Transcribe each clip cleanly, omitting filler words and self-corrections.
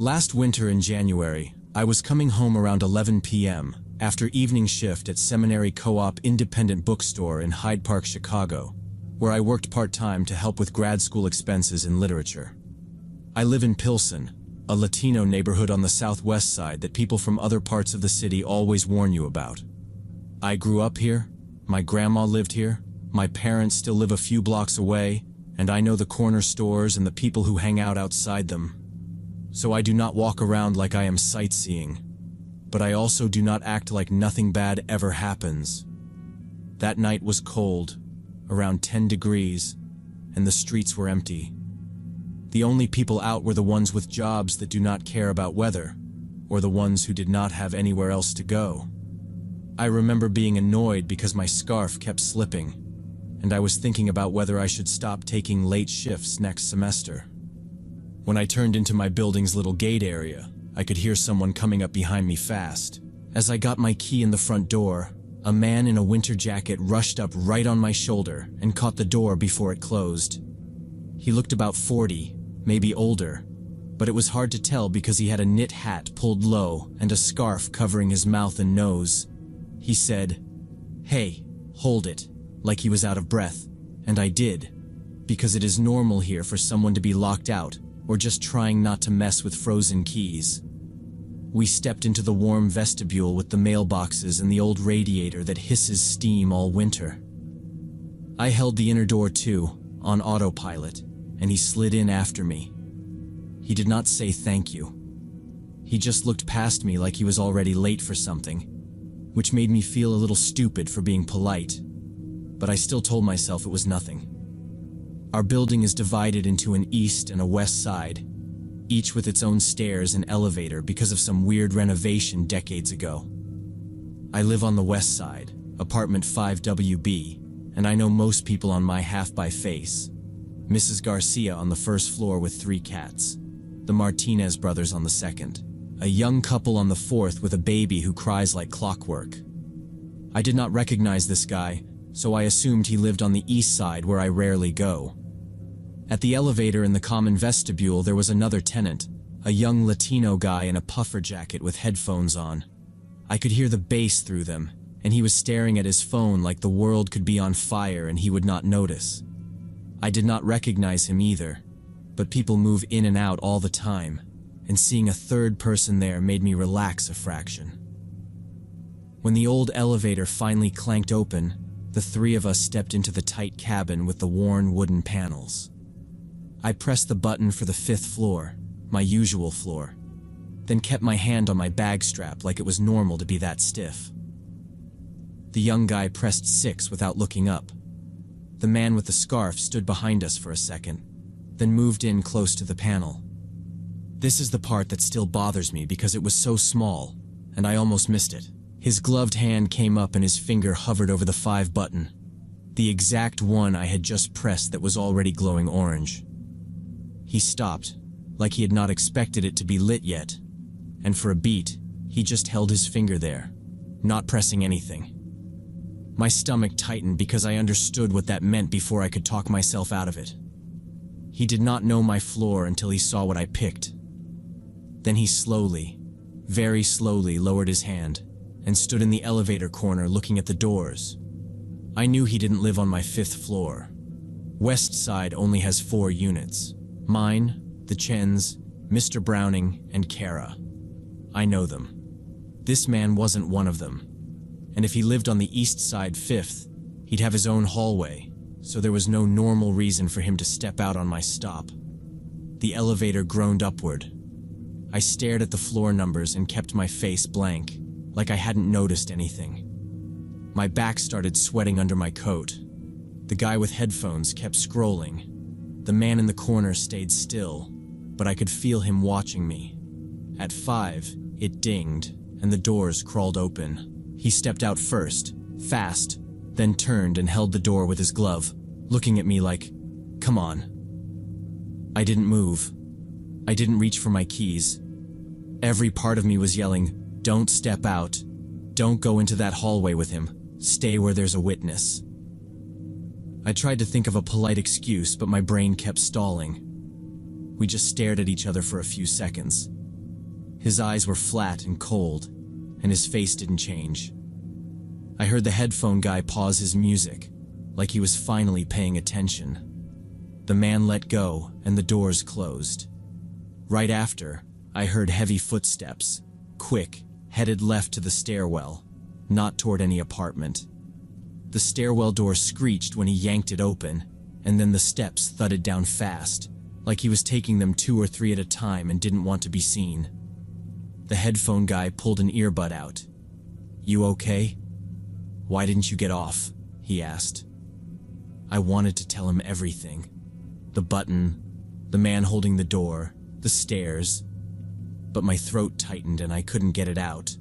Last winter in January, I was coming home around 11 p.m. after evening shift at Seminary Co-op Independent Bookstore in Hyde Park, Chicago, where I worked part-time to help with grad school expenses in literature. I live in Pilsen, a Latino neighborhood on the southwest side that people from other parts of the city always warn you about. I grew up here, my grandma lived here, my parents still live a few blocks away, and I know the corner stores and the people who hang out outside them. So I do not walk around like I am sightseeing, but I also do not act like nothing bad ever happens. That night was cold, around 10 degrees, and the streets were empty. The only people out were the ones with jobs that do not care about weather, or the ones who did not have anywhere else to go. I remember being annoyed because my scarf kept slipping, and I was thinking about whether I should stop taking late shifts next semester. When I turned into my building's little gate area, I could hear someone coming up behind me fast. As I got my key in the front door, a man in a winter jacket rushed up right on my shoulder and caught the door before it closed. He looked about 40, maybe older, but it was hard to tell because he had a knit hat pulled low and a scarf covering his mouth and nose. He said, "Hey, hold it," like he was out of breath, and I did, because it is normal here for someone to be locked out or just trying not to mess with frozen keys. We stepped into the warm vestibule with the mailboxes and the old radiator that hisses steam all winter. I held the inner door too, on autopilot, and he slid in after me. He did not say thank you. He just looked past me like he was already late for something, which made me feel a little stupid for being polite, but I still told myself it was nothing. Our building is divided into an east and a west side, each with its own stairs and elevator because of some weird renovation decades ago. I live on the west side, apartment 5WB, and I know most people on my half by face. Mrs. Garcia on the first floor with 3 cats, the Martinez brothers on the second, a young couple on the fourth with a baby who cries like clockwork. I did not recognize this guy, so I assumed he lived on the east side where I rarely go. At the elevator in the common vestibule there was another tenant, a young Latino guy in a puffer jacket with headphones on. I could hear the bass through them, and he was staring at his phone like the world could be on fire and he would not notice. I did not recognize him either, but people move in and out all the time, and seeing a third person there made me relax a fraction. When the old elevator finally clanked open, the 3 of us stepped into the tight cabin with the worn wooden panels. I pressed the button for the 5th floor, my usual floor, then kept my hand on my bag strap like it was normal to be that stiff. The young guy pressed 6 without looking up. The man with the scarf stood behind us for a second, then moved in close to the panel. This is the part that still bothers me because it was so small, and I almost missed it. His gloved hand came up and his finger hovered over the 5 button, the exact one I had just pressed that was already glowing orange. He stopped, like he had not expected it to be lit yet, and for a beat, he just held his finger there, not pressing anything. My stomach tightened because I understood what that meant before I could talk myself out of it. He did not know my floor until he saw what I picked. Then he slowly, very slowly lowered his hand and stood in the elevator corner looking at the doors. I knew he didn't live on my 5th floor. West Side only has 4 units. Mine, the Chens, Mr. Browning, and Kara. I know them. This man wasn't one of them. And if he lived on the east side 5th, he'd have his own hallway, so there was no normal reason for him to step out on my stop. The elevator groaned upward. I stared at the floor numbers and kept my face blank, like I hadn't noticed anything. My back started sweating under my coat. The guy with headphones kept scrolling. The man in the corner stayed still, but I could feel him watching me. At 5, it dinged, and the doors crawled open. He stepped out first, fast, then turned and held the door with his glove, looking at me like, "Come on." I didn't move. I didn't reach for my keys. Every part of me was yelling, "Don't step out. Don't go into that hallway with him. Stay where there's a witness." I tried to think of a polite excuse, but my brain kept stalling. We just stared at each other for a few seconds. His eyes were flat and cold, and his face didn't change. I heard the headphone guy pause his music, like he was finally paying attention. The man let go, and the doors closed. Right after, I heard heavy footsteps, quick, headed left to the stairwell, not toward any apartment. The stairwell door screeched when he yanked it open, and then the steps thudded down fast, like he was taking them 2 or 3 at a time and didn't want to be seen. The headphone guy pulled an earbud out. "You okay? Why didn't you get off?" he asked. I wanted to tell him everything. The button, the man holding the door, the stairs, but my throat tightened and I couldn't get it out.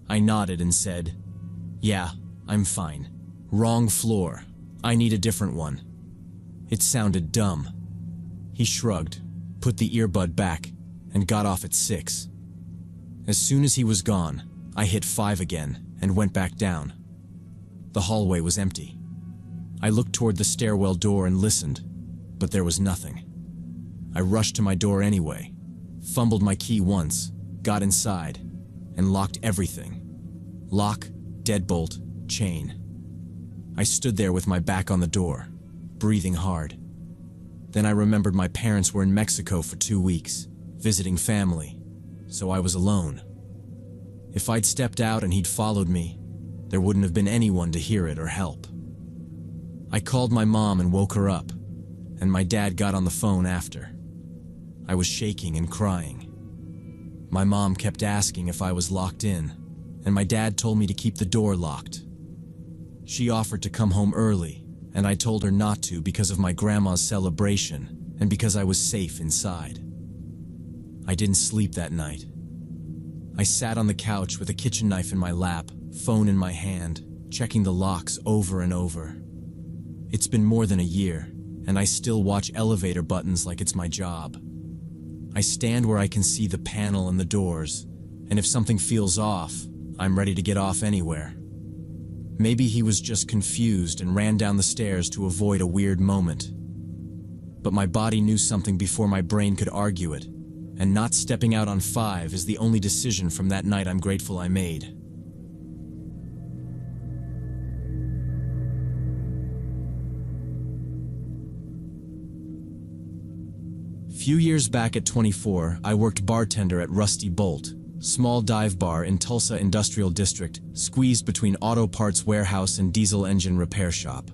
I nodded and said, "Yeah, I'm fine. Wrong floor. I need a different one." It sounded dumb. He shrugged, put the earbud back, and got off at 6. As soon as he was gone, I hit 5 again and went back down. The hallway was empty. I looked toward the stairwell door and listened, but there was nothing. I rushed to my door anyway, fumbled my key once, got inside, and locked everything. Lock, deadbolt, chain. I stood there with my back on the door, breathing hard. Then I remembered my parents were in Mexico for 2 weeks, visiting family, so I was alone. If I'd stepped out and he'd followed me, there wouldn't have been anyone to hear it or help. I called my mom and woke her up, and my dad got on the phone after. I was shaking and crying. My mom kept asking if I was locked in, and my dad told me to keep the door locked. She offered to come home early, and I told her not to because of my grandma's celebration and because I was safe inside. I didn't sleep that night. I sat on the couch with a kitchen knife in my lap, phone in my hand, checking the locks over and over. It's been more than a year, and I still watch elevator buttons like it's my job. I stand where I can see the panel and the doors, and if something feels off, I'm ready to get off anywhere. Maybe he was just confused and ran down the stairs to avoid a weird moment. But my body knew something before my brain could argue it, and not stepping out on 5 is the only decision from that night I'm grateful I made. Few years back at 24, I worked bartender at Rusty Bolt, small dive bar in Tulsa Industrial District, squeezed between auto parts warehouse and diesel engine repair shop.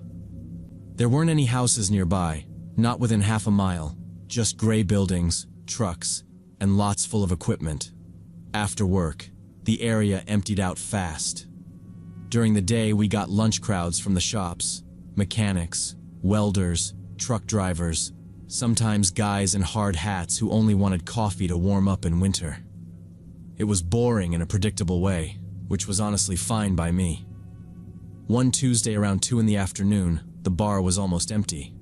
There weren't any houses nearby, not within half a mile, just gray buildings, trucks, and lots full of equipment. After work, the area emptied out fast. During the day, we got lunch crowds from the shops, mechanics, welders, truck drivers, sometimes guys in hard hats who only wanted coffee to warm up in winter. It was boring in a predictable way, which was honestly fine by me. One Tuesday around 2 in the afternoon, the bar was almost empty.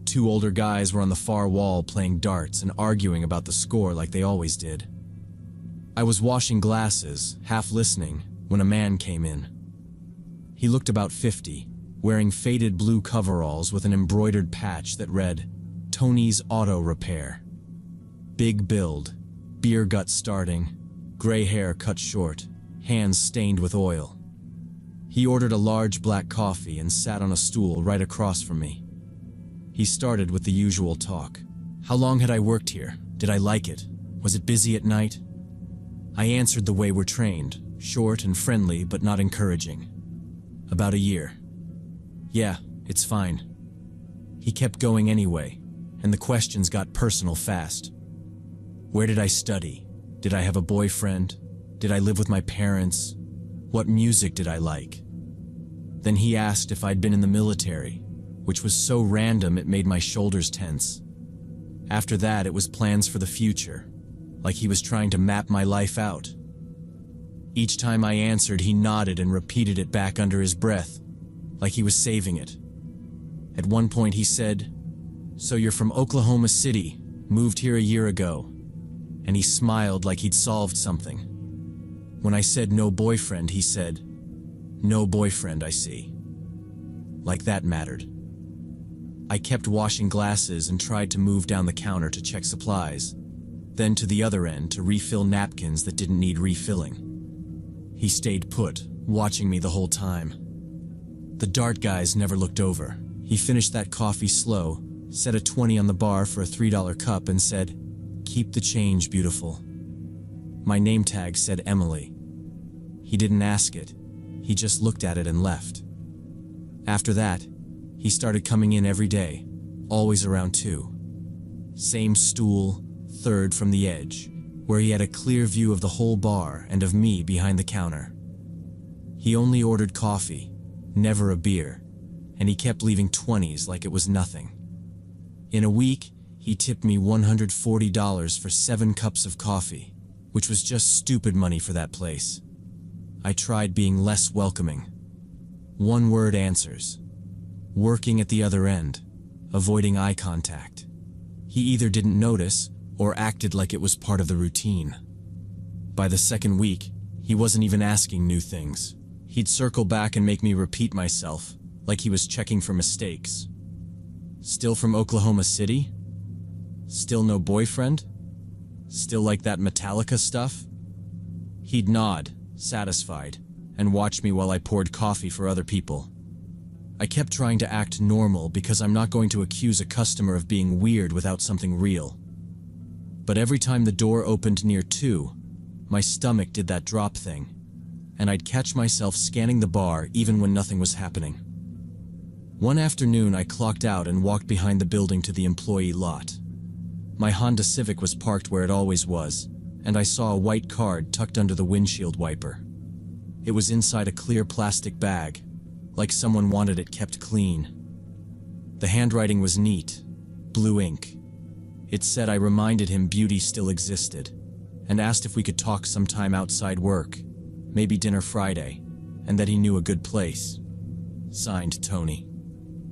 2 older guys were on the far wall playing darts and arguing about the score like they always did. I was washing glasses, half listening, when a man came in. He looked about 50, wearing faded blue coveralls with an embroidered patch that read, "Tony's Auto Repair." Big build, beer gut starting, gray hair cut short, hands stained with oil. He ordered a large black coffee and sat on a stool right across from me. He started with the usual talk. How long had I worked here? Did I like it? Was it busy at night? I answered the way we're trained, short and friendly but not encouraging. About a year. Yeah, it's fine. He kept going anyway, and the questions got personal fast. Where did I study? Did I have a boyfriend? Did I live with my parents? What music did I like? Then he asked if I'd been in the military, which was so random it made my shoulders tense. After that, it was plans for the future, like he was trying to map my life out. Each time I answered, he nodded and repeated it back under his breath, like he was saving it. At one point he said, "So you're from Oklahoma City, moved here a year ago," and he smiled like he'd solved something. When I said no boyfriend, he said, "No boyfriend, I see." Like that mattered. I kept washing glasses and tried to move down the counter to check supplies. then to the other end to refill napkins that didn't need refilling. He stayed put, watching me the whole time. The dart guys never looked over. He finished that coffee slow, set a 20 on the bar for a $3 cup and said, "Keep the change, beautiful." My name tag said Emily. He didn't ask it. He just looked at it and left. After that, he started coming in every day, always around 2. Same stool, third from the edge, where he had a clear view of the whole bar and of me behind the counter. He only ordered coffee, never a beer, and he kept leaving 20s like it was nothing. In a week, he tipped me $140 for 7 cups of coffee, which was just stupid money for that place. I tried being less welcoming. One-word answers. Working at the other end, avoiding eye contact. He either didn't notice or acted like it was part of the routine. By the second week, he wasn't even asking new things. He'd circle back and make me repeat myself, like he was checking for mistakes. Still from Oklahoma City? Still no boyfriend? Still like that Metallica stuff? He'd nod, satisfied, and watch me while I poured coffee for other people. I kept trying to act normal because I'm not going to accuse a customer of being weird without something real. But every time the door opened near 2, my stomach did that drop thing, and I'd catch myself scanning the bar even when nothing was happening. One afternoon, I clocked out and walked behind the building to the employee lot. My Honda Civic was parked where it always was, and I saw a white card tucked under the windshield wiper. It was inside a clear plastic bag, like someone wanted it kept clean. The handwriting was neat, blue ink. It said I reminded him beauty still existed, and asked if we could talk sometime outside work, maybe dinner Friday, and that he knew a good place. Signed, Tony.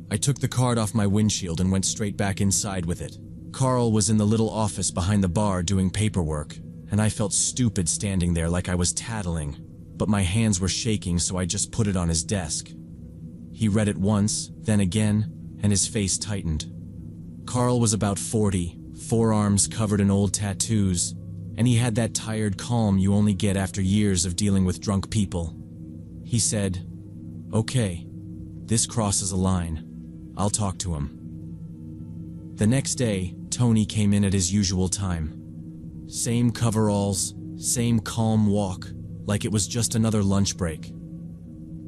I took the card off my windshield and went straight back inside with it. Carl was in the little office behind the bar doing paperwork, and I felt stupid standing there like I was tattling, but my hands were shaking, so I just put it on his desk. He read it once, then again, and his face tightened. Carl was about 40, forearms covered in old tattoos, and he had that tired calm you only get after years of dealing with drunk people. He said, "Okay, this crosses a line. I'll talk to him." The next day, Tony came in at his usual time. Same coveralls, same calm walk, like it was just another lunch break.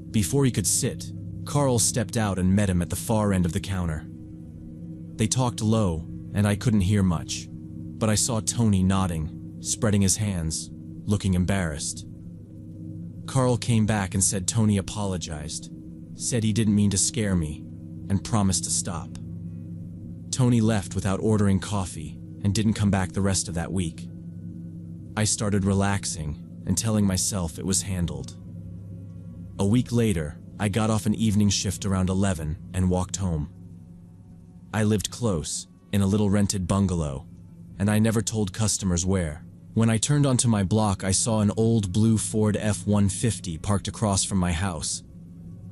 Before he could sit, Carl stepped out and met him at the far end of the counter. They talked low, and I couldn't hear much, but I saw Tony nodding, spreading his hands, looking embarrassed. Carl came back and said Tony apologized, said he didn't mean to scare me, and promised to stop. Tony left without ordering coffee and didn't come back the rest of that week. I started relaxing and telling myself it was handled. A week later, I got off an evening shift around 11 and walked home. I lived close, in a little rented bungalow, and I never told customers where. When I turned onto my block, I saw an old blue Ford F-150 parked across from my house.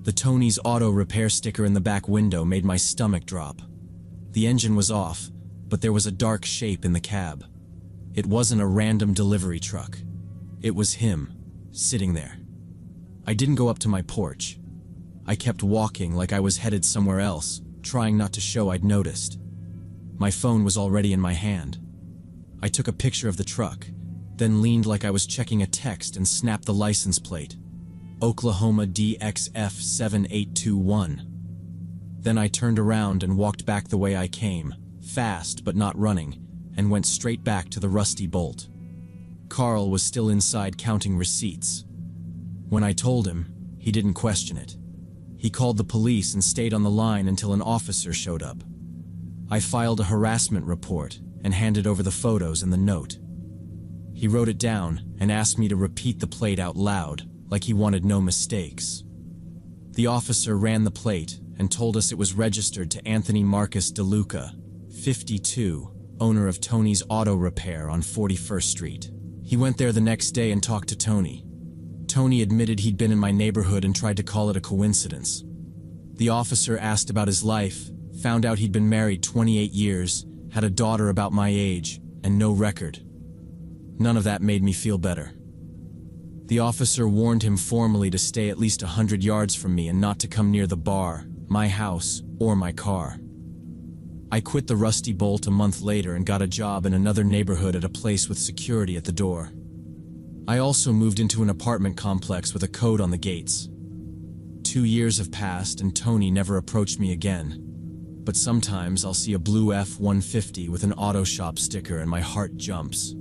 The Tony's Auto Repair sticker in the back window made my stomach drop. The engine was off, but there was a dark shape in the cab. It wasn't a random delivery truck. It was him, sitting there. I didn't go up to my porch. I kept walking like I was headed somewhere else, trying not to show I'd noticed. My phone was already in my hand. I took a picture of the truck, then leaned like I was checking a text and snapped the license plate. Oklahoma DXF 7821. Then I turned around and walked back the way I came, fast but not running, and went straight back to the rusty bolt. Carl was still inside counting receipts. When I told him, he didn't question it. He called the police and stayed on the line until an officer showed up. I filed a harassment report and handed over the photos and the note. He wrote it down and asked me to repeat the plate out loud, like he wanted no mistakes. The officer ran the plate and told us it was registered to Anthony Marcus DeLuca, 52, owner of Tony's Auto Repair on 41st Street. He went there the next day and talked to Tony. Tony admitted he'd been in my neighborhood and tried to call it a coincidence. The officer asked about his life, found out he'd been married 28 years, had a daughter about my age, and no record. None of that made me feel better. The officer warned him formally to stay at least 100 yards from me and not to come near the bar, my house, or my car. I quit the Rusty Bolt a month later and got a job in another neighborhood at a place with security at the door. I also moved into an apartment complex with a code on the gates. 2 years have passed and Tony never approached me again. But sometimes I'll see a blue F-150 with an auto shop sticker and my heart jumps.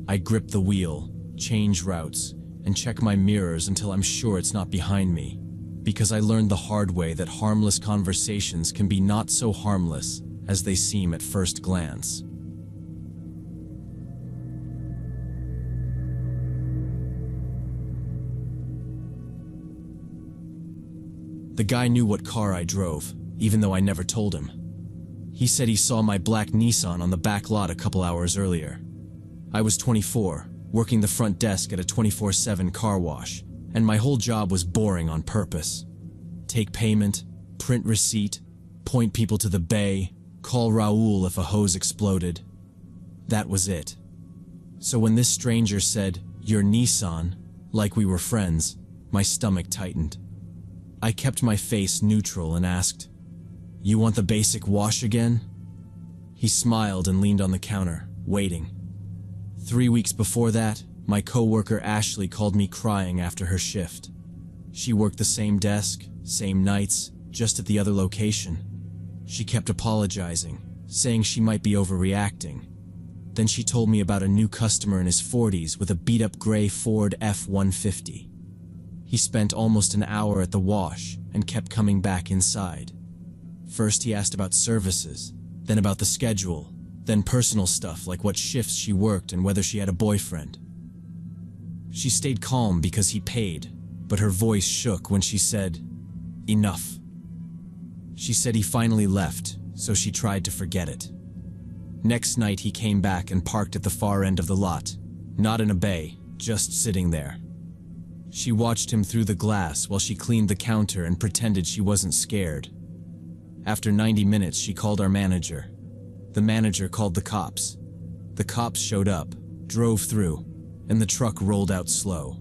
I grip the wheel, change routes, and check my mirrors until I'm sure it's not behind me, because I learned the hard way that harmless conversations can be not so harmless as they seem at first glance. The guy knew what car I drove, even though I never told him. He said he saw my black Nissan on the back lot a couple hours earlier. I was 24, working the front desk at a 24/7 car wash, and my whole job was boring on purpose. Take payment, print receipt, point people to the bay, call Raul if a hose exploded. That was it. So when this stranger said, "Your Nissan," like we were friends, my stomach tightened. I kept my face neutral and asked, "You want the basic wash again?" He smiled and leaned on the counter, waiting. 3 weeks before that, my coworker Ashley called me crying after her shift. She worked the same desk, same nights, just at the other location. She kept apologizing, saying she might be overreacting. Then she told me about a new customer in his 40s with a beat-up gray Ford F-150. He spent almost an hour at the wash and kept coming back inside. First he asked about services, then about the schedule, then personal stuff like what shifts she worked and whether she had a boyfriend. She stayed calm because he paid, but her voice shook when she said, "Enough." She said he finally left, so she tried to forget it. Next night he came back and parked at the far end of the lot, not in a bay, just sitting there. She watched him through the glass while she cleaned the counter and pretended she wasn't scared. After 90 minutes, she called our manager. The manager called the cops. The cops showed up, drove through, and the truck rolled out slow.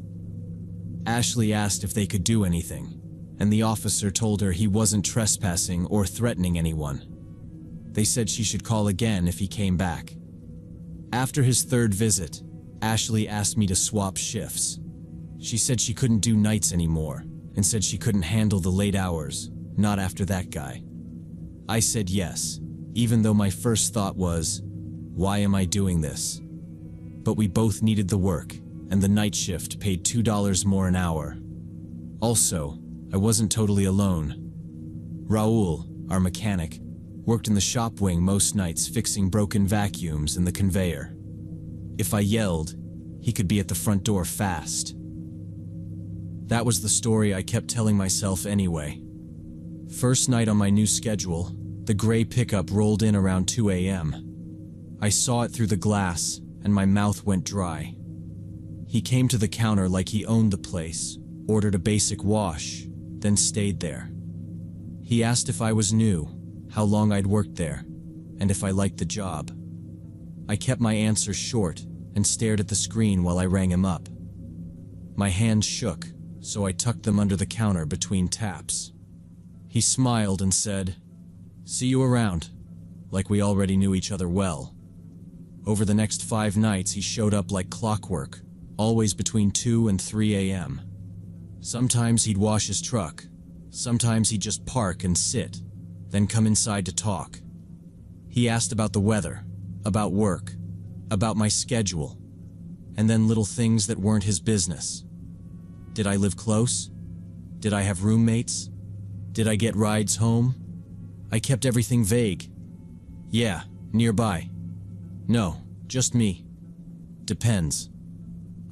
Ashley asked if they could do anything, and the officer told her he wasn't trespassing or threatening anyone. They said she should call again if he came back. After his third visit, Ashley asked me to swap shifts. She said she couldn't do nights anymore, and said she couldn't handle the late hours, not after that guy. I said yes, even though my first thought was, why am I doing this? But we both needed the work, and the night shift paid $2 more an hour. Also, I wasn't totally alone. Raul, our mechanic, worked in the shop wing most nights fixing broken vacuums and the conveyor. If I yelled, he could be at the front door fast. That was the story I kept telling myself anyway. First night on my new schedule, the gray pickup rolled in around 2 a.m. I saw it through the glass, and my mouth went dry. He came to the counter like he owned the place, ordered a basic wash, then stayed there. He asked if I was new, how long I'd worked there, and if I liked the job. I kept my answer short and stared at the screen while I rang him up. My hands shook, so I tucked them under the counter between taps. He smiled and said, "See you around," like we already knew each other well. Over the next 5 nights, he showed up like clockwork, always between 2 and 3 a.m. Sometimes he'd wash his truck, sometimes he'd just park and sit, then come inside to talk. He asked about the weather, about work, about my schedule, and then little things that weren't his business. Did I live close? Did I have roommates? Did I get rides home? I kept everything vague. Yeah, nearby. No, just me. Depends.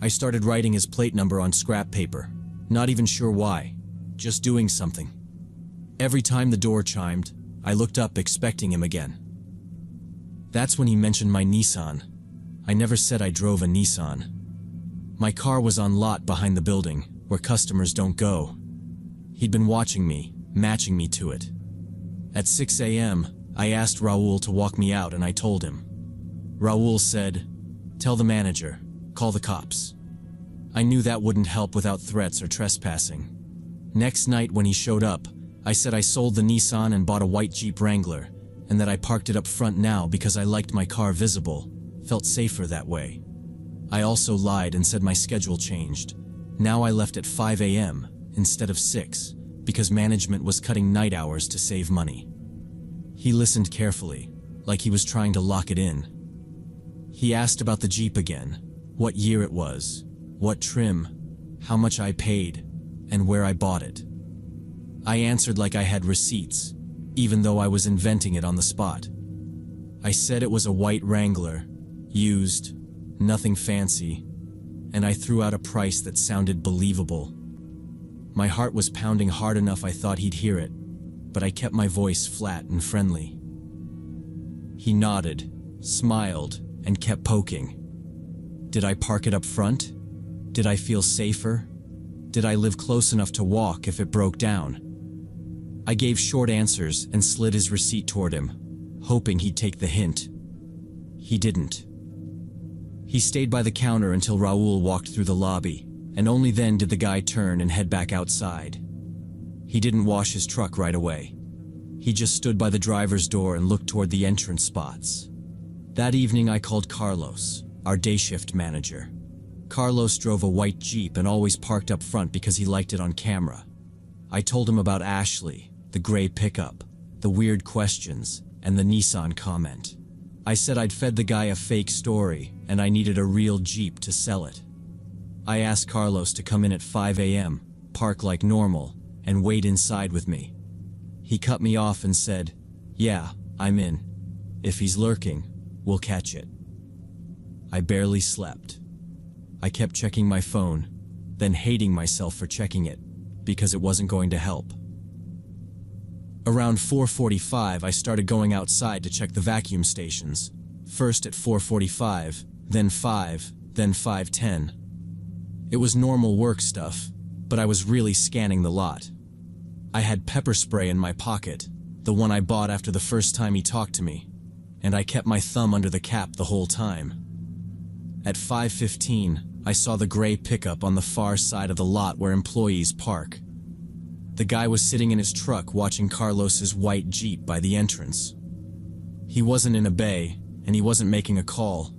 I started writing his plate number on scrap paper, not even sure why, just doing something. Every time the door chimed, I looked up expecting him again. That's when he mentioned my Nissan. I never said I drove a Nissan. My car was on lot behind the building, where customers don't go. He'd been watching me, matching me to it. At 6 a.m., I asked Raul to walk me out and I told him. Raul said, "Tell the manager, Call the cops. I knew that wouldn't help without threats or trespassing. Next night when he showed up, I said I sold the Nissan and bought a white Jeep Wrangler, and that I parked it up front now because I liked my car visible, felt safer that way. I also lied and said my schedule changed. Now I left at 5 a.m. instead of 6, because management was cutting night hours to save money. He listened carefully, like he was trying to lock it in. He asked about the Jeep again, what year it was, what trim, how much I paid, and where I bought it. I answered like I had receipts, even though I was inventing it on the spot. I said it was a white Wrangler, used, nothing fancy, and I threw out a price that sounded believable. My heart was pounding hard enough I thought he'd hear it, but I kept my voice flat and friendly. He nodded, smiled, and kept poking. Did I park it up front? Did I feel safer? Did I live close enough to walk if it broke down? I gave short answers and slid his receipt toward him, hoping he'd take the hint. He didn't. He stayed by the counter until Raul walked through the lobby, and only then did the guy turn and head back outside. He didn't wash his truck right away. He just stood by the driver's door and looked toward the entrance spots. That evening I called Carlos, our day shift manager. Carlos drove a white Jeep and always parked up front because he liked it on camera. I told him about Ashley, the gray pickup, the weird questions, and the Nissan comment. I said I'd fed the guy a fake story and I needed a real Jeep to sell it. I asked Carlos to come in at 5 a.m., park like normal, and wait inside with me. He cut me off and said, "Yeah, I'm in. If he's lurking, we'll catch it." I barely slept. I kept checking my phone, then hating myself for checking it, because it wasn't going to help. Around 4:45, I started going outside to check the vacuum stations. First at 4:45, then 5, then 5:10. It was normal work stuff, but I was really scanning the lot. I had pepper spray in my pocket, the one I bought after the first time he talked to me, and I kept my thumb under the cap the whole time. At 5:15, I saw the gray pickup on the far side of the lot where employees park. The guy was sitting in his truck watching Carlos's white Jeep by the entrance. He wasn't in a bay, and he wasn't making a call.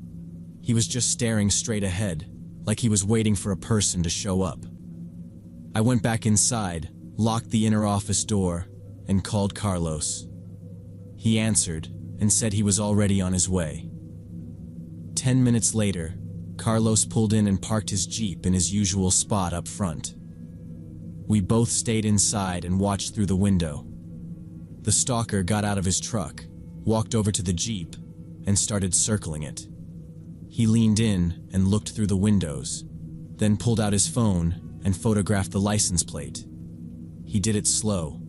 He was just staring straight ahead, like he was waiting for a person to show up. I went back inside, locked the inner office door, and called Carlos. He answered and said he was already on his way. 10 minutes later, Carlos pulled in and parked his Jeep in his usual spot up front. We both stayed inside and watched through the window. The stalker got out of his truck, walked over to the Jeep, and started circling it. He leaned in and looked through the windows, then pulled out his phone and photographed the license plate. He did it slow,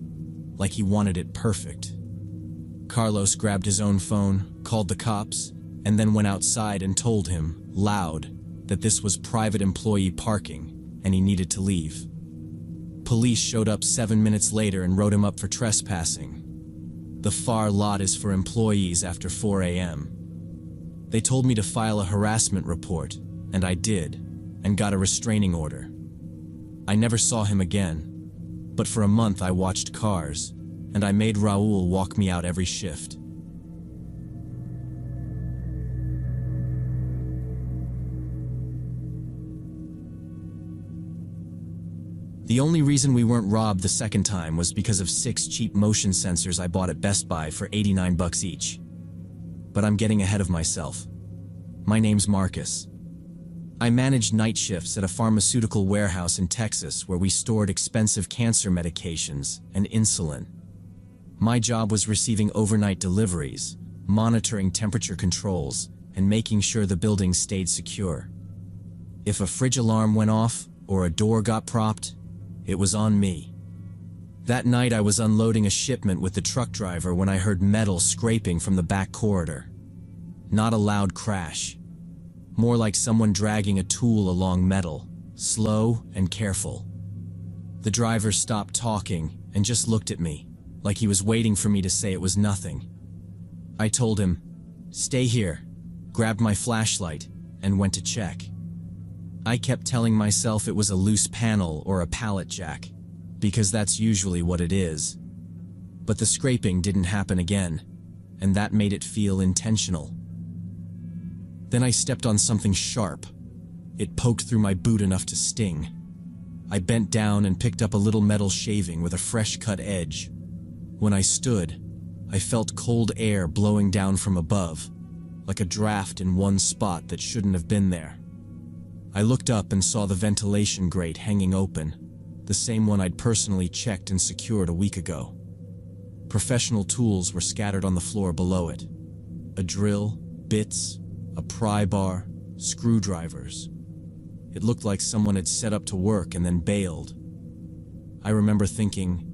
like he wanted it perfect. Carlos grabbed his own phone, called the cops, and then went outside and told him, loud, that this was private employee parking and he needed to leave. Police showed up 7 minutes later and wrote him up for trespassing. The far lot is for employees after 4 a.m. They told me to file a harassment report, and I did, and got a restraining order. I never saw him again, but for a month I watched cars, and I made Raul walk me out every shift. The only reason we weren't robbed the second time was because of 6 cheap motion sensors I bought at Best Buy for $89 each. But I'm getting ahead of myself. My name's Marcus. I managed night shifts at a pharmaceutical warehouse in Texas where we stored expensive cancer medications and insulin. My job was receiving overnight deliveries, monitoring temperature controls, and making sure the building stayed secure. If a fridge alarm went off or a door got propped, it was on me. That night I was unloading a shipment with the truck driver when I heard metal scraping from the back corridor. Not a loud crash. More like someone dragging a tool along metal, slow and careful. The driver stopped talking and just looked at me, like he was waiting for me to say it was nothing. I told him, "Stay here," grabbed my flashlight, and went to check. I kept telling myself it was a loose panel or a pallet jack, because that's usually what it is. But the scraping didn't happen again, and that made it feel intentional. Then I stepped on something sharp. It poked through my boot enough to sting. I bent down and picked up a little metal shaving with a fresh-cut edge. When I stood, I felt cold air blowing down from above, like a draft in one spot that shouldn't have been there. I looked up and saw the ventilation grate hanging open, the same one I'd personally checked and secured a week ago. Professional tools were scattered on the floor below it. A drill, bits, a pry bar, screwdrivers. It looked like someone had set up to work and then bailed. I remember thinking,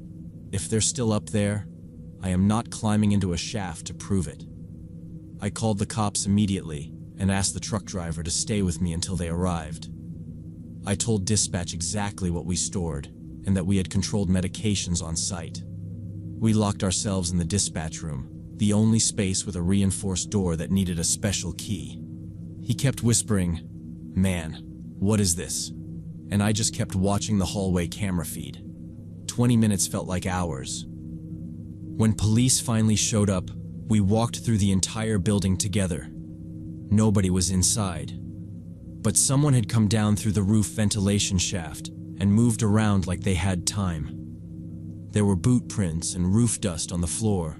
if they're still up there, I am not climbing into a shaft to prove it. I called the cops immediately and asked the truck driver to stay with me until they arrived. I told dispatch exactly what we stored and that we had controlled medications on site. We locked ourselves in the dispatch room, the only space with a reinforced door that needed a special key. He kept whispering, "Man, what is this?" And I just kept watching the hallway camera feed. 20 minutes felt like hours. When police finally showed up, we walked through the entire building together. Nobody was inside. But someone had come down through the roof ventilation shaft and moved around like they had time. There were boot prints and roof dust on the floor,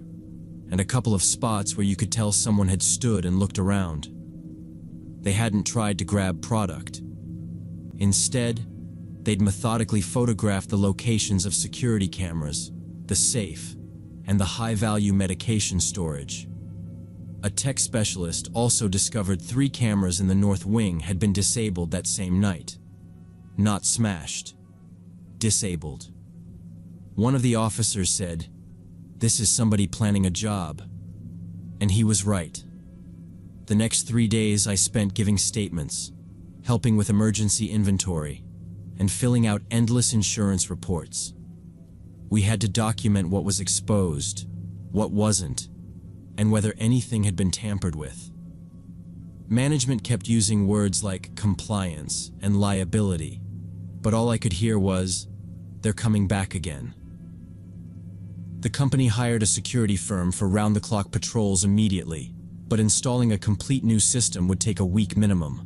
and a couple of spots where you could tell someone had stood and looked around. They hadn't tried to grab product. Instead, they'd methodically photographed the locations of security cameras, the safe, and the high-value medication storage. A tech specialist also discovered 3 cameras in the north wing had been disabled that same night. Not smashed. Disabled. One of the officers said, "This is somebody planning a job." And he was right. The next 3 days I spent giving statements, helping with emergency inventory, and filling out endless insurance reports. We had to document what was exposed, what wasn't, and whether anything had been tampered with. Management kept using words like compliance and liability, but all I could hear was, "They're coming back again." The company hired a security firm for round-the-clock patrols immediately, but installing a complete new system would take a week minimum.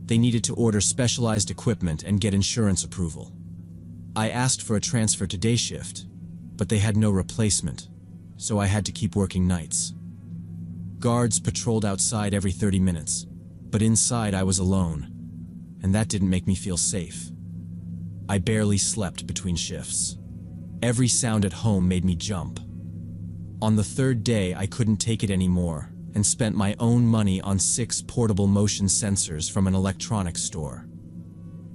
They needed to order specialized equipment and get insurance approval. I asked for a transfer to day shift, but they had no replacement, so I had to keep working nights. Guards patrolled outside every 30 minutes, but inside I was alone, and that didn't make me feel safe. I barely slept between shifts. Every sound at home made me jump. On the 3rd day, I couldn't take it anymore and spent my own money on 6 portable motion sensors from an electronics store.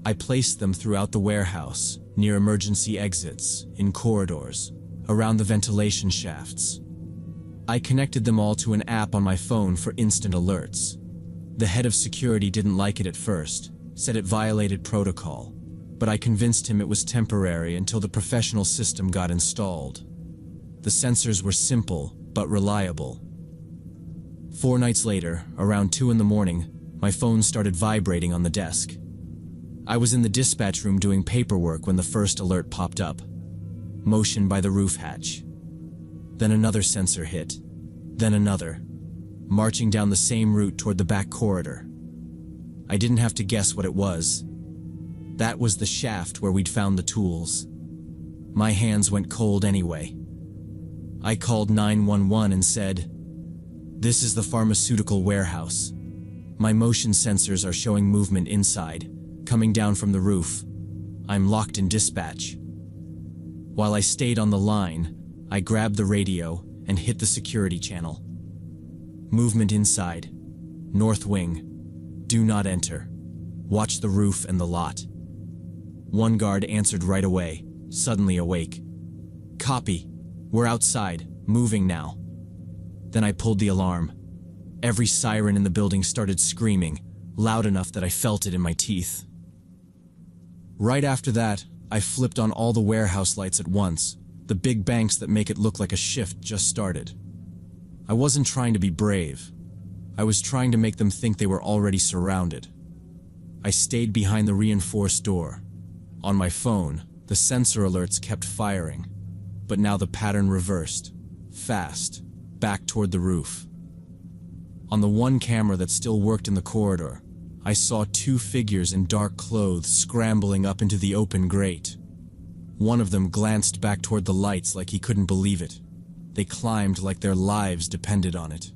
I placed them throughout the warehouse, near emergency exits, in corridors, around the ventilation shafts. I connected them all to an app on my phone for instant alerts. The head of security didn't like it at first, said it violated protocol, but I convinced him it was temporary until the professional system got installed. The sensors were simple, but reliable. 4 nights later, around 2 in the morning, my phone started vibrating on the desk. I was in the dispatch room doing paperwork when the first alert popped up. Motion by the roof hatch. Then another sensor hit. Then another, marching down the same route toward the back corridor. I didn't have to guess what it was. That was the shaft where we'd found the tools. My hands went cold anyway. I called 911 and said, "This is the pharmaceutical warehouse. My motion sensors are showing movement inside, coming down from the roof. I'm locked in dispatch." While I stayed on the line, I grabbed the radio and hit the security channel. "Movement inside. North wing. Do not enter. Watch the roof and the lot." One guard answered right away, suddenly awake. "Copy. We're outside, moving now." Then I pulled the alarm. Every siren in the building started screaming, loud enough that I felt it in my teeth. Right after that, I flipped on all the warehouse lights at once, the big banks that make it look like a shift just started. I wasn't trying to be brave. I was trying to make them think they were already surrounded. I stayed behind the reinforced door. On my phone, the sensor alerts kept firing, but now the pattern reversed, fast, back toward the roof. On the one camera that still worked in the corridor, I saw two figures in dark clothes scrambling up into the open grate. One of them glanced back toward the lights like he couldn't believe it. They climbed like their lives depended on it.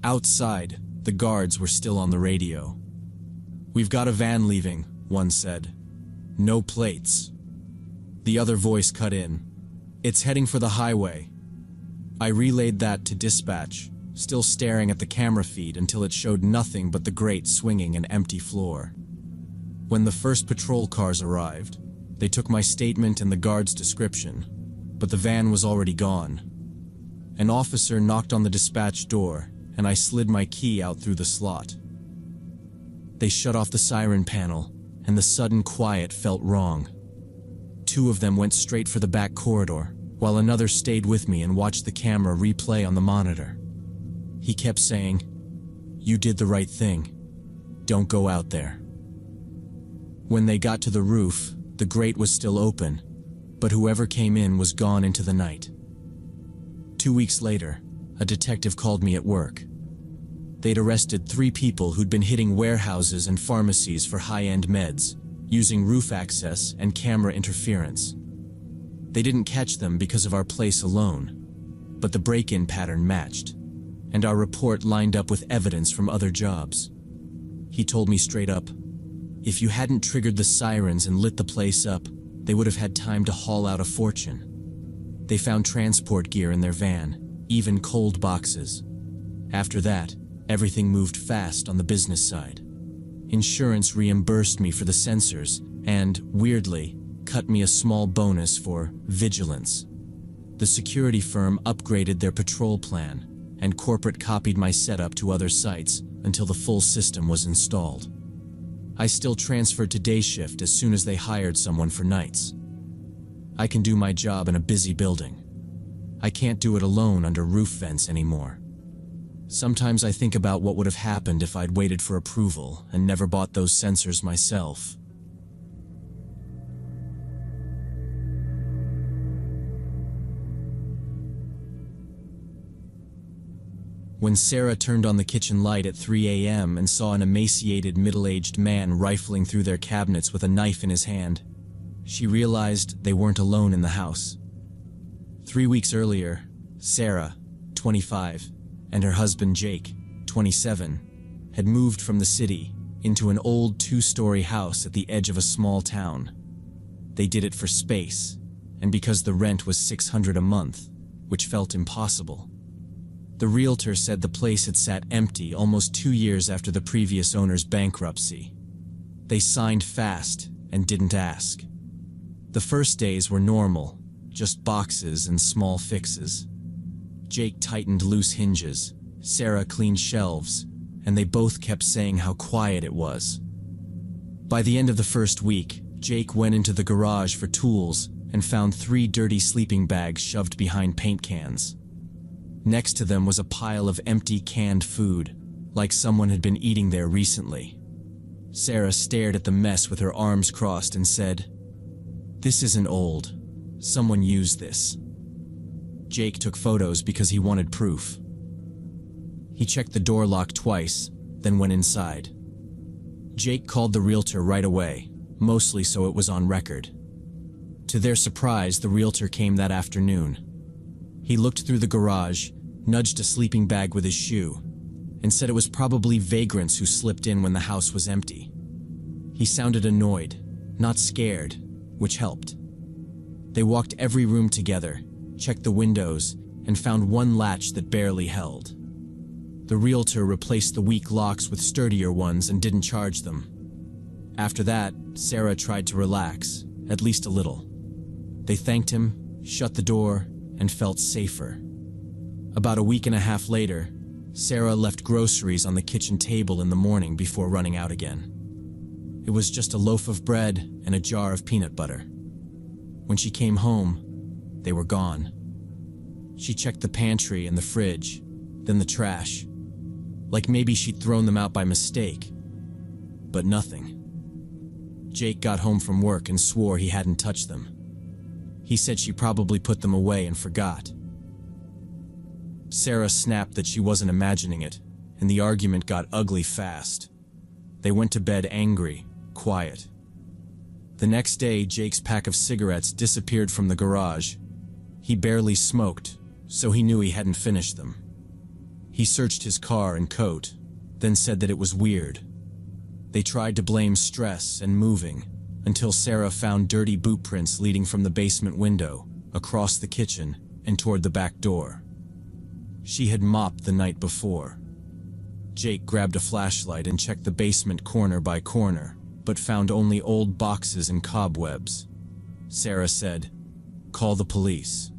Outside, the guards were still on the radio. "We've got a van leaving," one said. "No plates." The other voice cut in. "It's heading for the highway." I relayed that to dispatch, still staring at the camera feed until it showed nothing but the grate swinging an empty floor. When the first patrol cars arrived, they took my statement and the guard's description, but the van was already gone. An officer knocked on the dispatch door, and I slid my key out through the slot. They shut off the siren panel, and the sudden quiet felt wrong. Two of them went straight for the back corridor, while another stayed with me and watched the camera replay on the monitor. He kept saying, "You did the right thing. Don't go out there." When they got to the roof, the grate was still open, but whoever came in was gone into the night. 2 weeks later, a detective called me at work. They'd arrested 3 people who'd been hitting warehouses and pharmacies for high-end meds, using roof access and camera interference. They didn't catch them because of our place alone, but the break-in pattern matched, and our report lined up with evidence from other jobs. He told me straight up, if you hadn't triggered the sirens and lit the place up, they would have had time to haul out a fortune. They found transport gear in their van, even cold boxes. After that, everything moved fast on the business side. Insurance reimbursed me for the sensors and, weirdly, cut me a small bonus for vigilance. The security firm upgraded their patrol plan, and corporate copied my setup to other sites until the full system was installed. I still transferred to day shift as soon as they hired someone for nights. I can do my job in a busy building. I can't do it alone under roof vents anymore. Sometimes I think about what would have happened if I'd waited for approval and never bought those sensors myself. When Sarah turned on the kitchen light at 3 a.m. and saw an emaciated middle-aged man rifling through their cabinets with a knife in his hand, she realized they weren't alone in the house. 3 weeks earlier, Sarah, 25, and her husband Jake, 27, had moved from the city into an old 2-story house at the edge of a small town. They did it for space, and because the rent was $600 a month, which felt impossible. The realtor said the place had sat empty almost 2 years after the previous owner's bankruptcy. They signed fast and didn't ask. The first days were normal, just boxes and small fixes. Jake tightened loose hinges, Sarah cleaned shelves, and they both kept saying how quiet it was. By the end of the first week, Jake went into the garage for tools and found 3 dirty sleeping bags shoved behind paint cans. Next to them was a pile of empty canned food, like someone had been eating there recently. Sarah stared at the mess with her arms crossed and said, "This isn't old. Someone used this." Jake took photos because he wanted proof. He checked the door lock twice, then went inside. Jake called the realtor right away, mostly so it was on record. To their surprise, the realtor came that afternoon. He looked through the garage, nudged a sleeping bag with his shoe, and said it was probably vagrants who slipped in when the house was empty. He sounded annoyed, not scared, which helped. They walked every room together, checked the windows, and found one latch that barely held. The realtor replaced the weak locks with sturdier ones and didn't charge them. After that, Sarah tried to relax, at least a little. They thanked him, shut the door, and felt safer. About a week and a half later, Sarah left groceries on the kitchen table in the morning before running out again. It was just a loaf of bread and a jar of peanut butter. When she came home, they were gone. She checked the pantry and the fridge, then the trash, like maybe she'd thrown them out by mistake. But nothing. Jake got home from work and swore he hadn't touched them. He said she probably put them away and forgot. Sarah snapped that she wasn't imagining it, and the argument got ugly fast. They went to bed angry, quiet. The next day, Jake's pack of cigarettes disappeared from the garage. He barely smoked, so he knew he hadn't finished them. He searched his car and coat, then said that it was weird. They tried to blame stress and moving, until Sarah found dirty boot prints leading from the basement window, across the kitchen, and toward the back door. She had mopped the night before. Jake grabbed a flashlight and checked the basement corner by corner, but found only old boxes and cobwebs. Sarah said, "Call the police."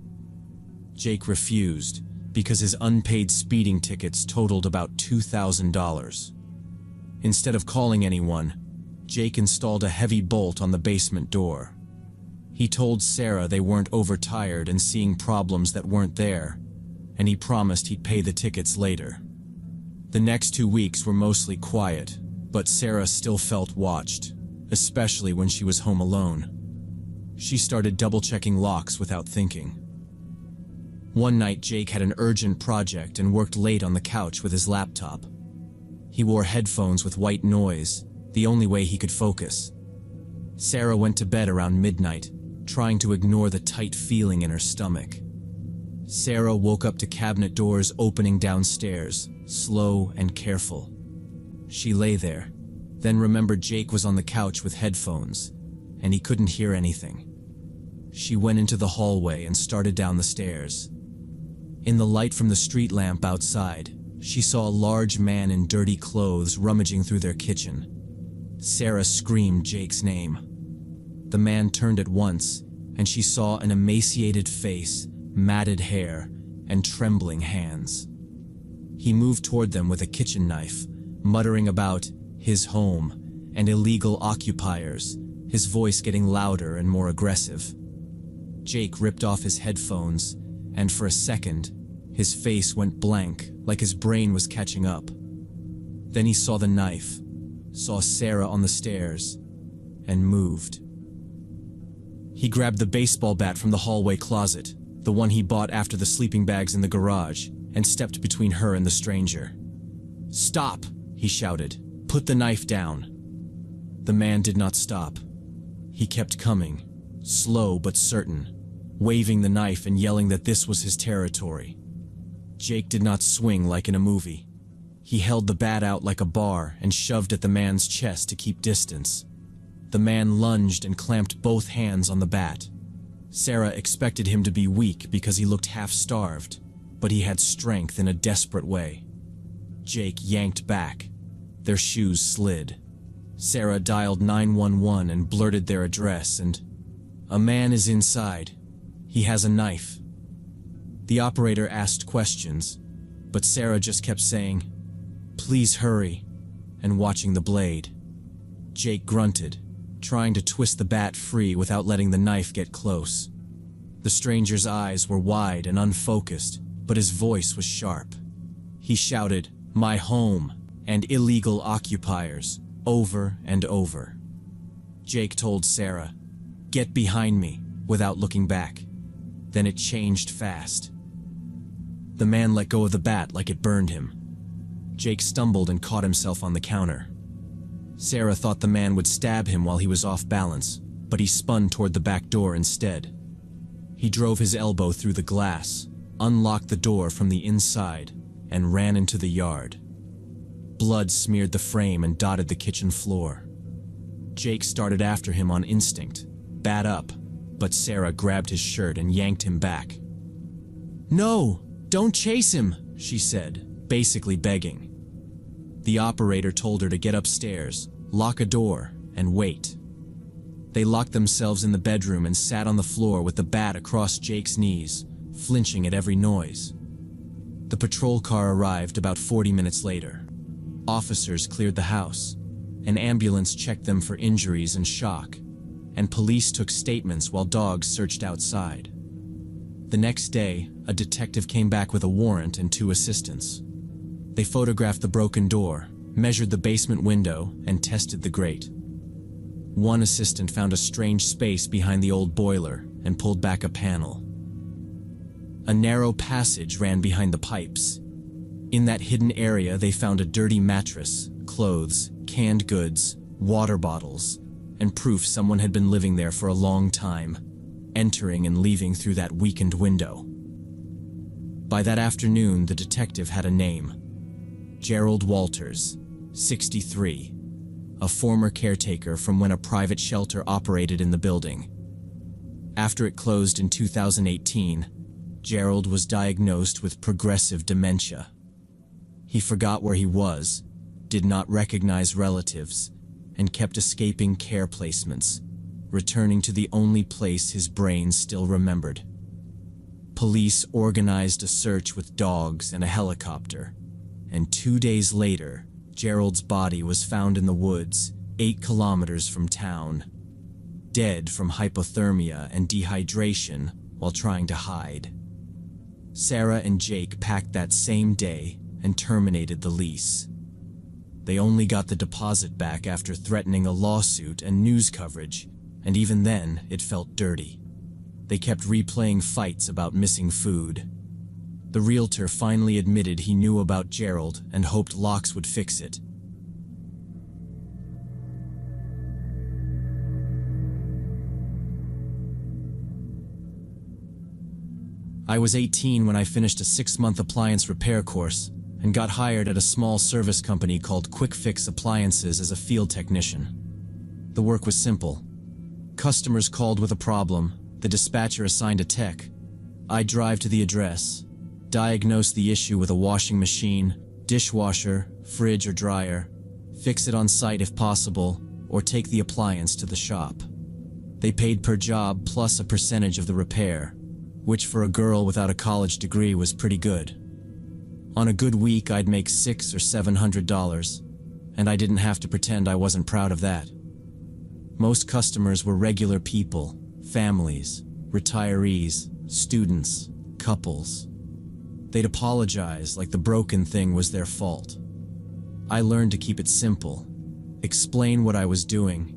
Jake refused, because his unpaid speeding tickets totaled about $2,000. Instead of calling anyone, Jake installed a heavy bolt on the basement door. He told Sarah they weren't overtired and seeing problems that weren't there, and he promised he'd pay the tickets later. The next 2 weeks were mostly quiet, but Sarah still felt watched, especially when she was home alone. She started double-checking locks without thinking. One night, Jake had an urgent project and worked late on the couch with his laptop. He wore headphones with white noise, the only way he could focus. Sarah went to bed around midnight, trying to ignore the tight feeling in her stomach. Sarah woke up to cabinet doors opening downstairs, slow and careful. She lay there, then remembered Jake was on the couch with headphones, and he couldn't hear anything. She went into the hallway and started down the stairs. In the light from the street lamp outside, she saw a large man in dirty clothes rummaging through their kitchen. Sarah screamed Jake's name. The man turned at once, and she saw an emaciated face, matted hair, and trembling hands. He moved toward them with a kitchen knife, muttering about his home and illegal occupiers, his voice getting louder and more aggressive. Jake ripped off his headphones, and for a second, his face went blank, like his brain was catching up. Then he saw the knife, saw Sarah on the stairs, and moved. He grabbed the baseball bat from the hallway closet, the one he bought after the sleeping bags in the garage, and stepped between her and the stranger. "Stop!" he shouted. "Put the knife down." The man did not stop. He kept coming, slow but certain, waving the knife and yelling that this was his territory. Jake did not swing like in a movie. He held the bat out like a bar and shoved at the man's chest to keep distance. The man lunged and clamped both hands on the bat. Sarah expected him to be weak because he looked half-starved, but he had strength in a desperate way. Jake yanked back. Their shoes slid. Sarah dialed 911 and blurted their address, and "A man is inside. He has a knife." The operator asked questions, but Sarah just kept saying, "Please hurry," and watching the blade. Jake grunted, trying to twist the bat free without letting the knife get close. The stranger's eyes were wide and unfocused, but his voice was sharp. He shouted, "My home," and "illegal occupiers," over and over. Jake told Sarah, "Get behind me," without looking back. Then it changed fast. The man let go of the bat like it burned him. Jake stumbled and caught himself on the counter. Sarah thought the man would stab him while he was off balance, but he spun toward the back door instead. He drove his elbow through the glass, unlocked the door from the inside, and ran into the yard. Blood smeared the frame and dotted the kitchen floor. Jake started after him on instinct, bat up, but Sarah grabbed his shirt and yanked him back. "No, don't chase him," she said, basically begging. The operator told her to get upstairs, lock a door, and wait. They locked themselves in the bedroom and sat on the floor with the bat across Jake's knees, flinching at every noise. The patrol car arrived about 40 minutes later. Officers cleared the house. An ambulance checked them for injuries and shock, and police took statements while dogs searched outside. The next day, a detective came back with a warrant and 2 assistants. They photographed the broken door, measured the basement window, and tested the grate. One assistant found a strange space behind the old boiler and pulled back a panel. A narrow passage ran behind the pipes. In that hidden area, they found a dirty mattress, clothes, canned goods, water bottles, and proof someone had been living there for a long time, entering and leaving through that weakened window. By that afternoon, the detective had a name: Gerald Walters, 63, a former caretaker from when a private shelter operated in the building. After it closed in 2018, Gerald was diagnosed with progressive dementia. He forgot where he was, did not recognize relatives, and kept escaping care placements, returning to the only place his brain still remembered. Police organized a search with dogs and a helicopter, and 2 days later, Gerald's body was found in the woods, 8 kilometers from town, dead from hypothermia and dehydration while trying to hide. Sarah and Jake packed that same day and terminated the lease. They only got the deposit back after threatening a lawsuit and news coverage, and even then, it felt dirty. They kept replaying fights about missing food. The realtor finally admitted he knew about Gerald and hoped locks would fix it. I was 18 when I finished a 6-month appliance repair course and got hired at a small service company called Quick Fix Appliances as a field technician. The work was simple. Customers called with a problem, the dispatcher assigned a tech. I'd drive to the address, diagnose the issue with a washing machine, dishwasher, fridge or dryer, fix it on site if possible, or take the appliance to the shop. They paid per job plus a percentage of the repair, which for a girl without a college degree was pretty good. On a good week, I'd make $600 or $700, and I didn't have to pretend I wasn't proud of that. Most customers were regular people, families, retirees, students, couples. They'd apologize like the broken thing was their fault. I learned to keep it simple, explain what I was doing,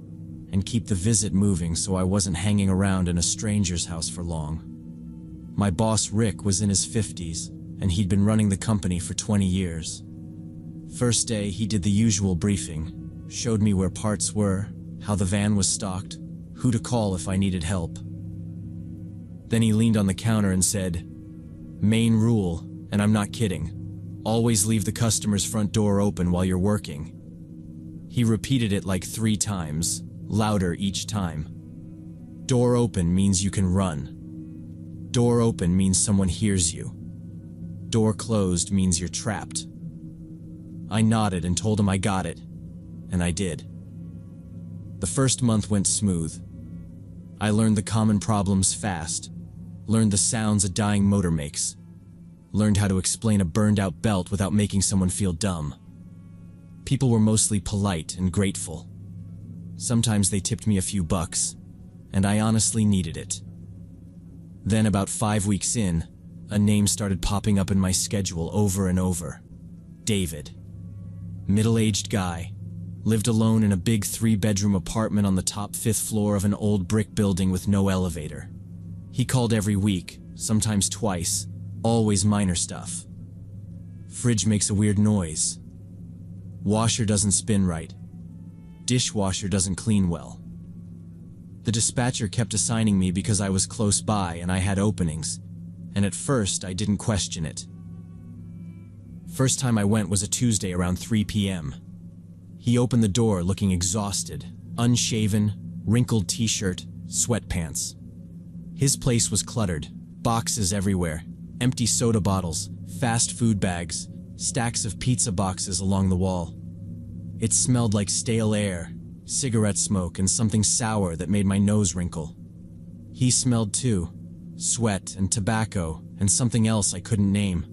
and keep the visit moving so I wasn't hanging around in a stranger's house for long. My boss Rick was in his 50s, and he'd been running the company for 20 years. First day, he did the usual briefing, showed me where parts were, how the van was stocked, who to call if I needed help. Then he leaned on the counter and said, "Main rule, and I'm not kidding, always leave the customer's front door open while you're working." He repeated it like 3 times, louder each time. Door open means you can run. Door open means someone hears you. Door closed means you're trapped. I nodded and told him I got it, and I did. The first month went smooth. I learned the common problems fast, learned the sounds a dying motor makes, learned how to explain a burned-out belt without making someone feel dumb. People were mostly polite and grateful. Sometimes they tipped me a few bucks, and I honestly needed it. Then about 5 weeks in, a name started popping up in my schedule over and over. David. Middle-aged guy. Lived alone in a big 3-bedroom apartment on the top 5th floor of an old brick building with no elevator. He called every week, sometimes twice, always minor stuff. Fridge makes a weird noise. Washer doesn't spin right. Dishwasher doesn't clean well. The dispatcher kept assigning me because I was close by and I had openings, and at first I didn't question it. First time I went was a Tuesday around 3 p.m. He opened the door looking exhausted, unshaven, wrinkled t-shirt, sweatpants. His place was cluttered, boxes everywhere, empty soda bottles, fast food bags, stacks of pizza boxes along the wall. It smelled like stale air, cigarette smoke, and something sour that made my nose wrinkle. He smelled too, sweat and tobacco and something else I couldn't name.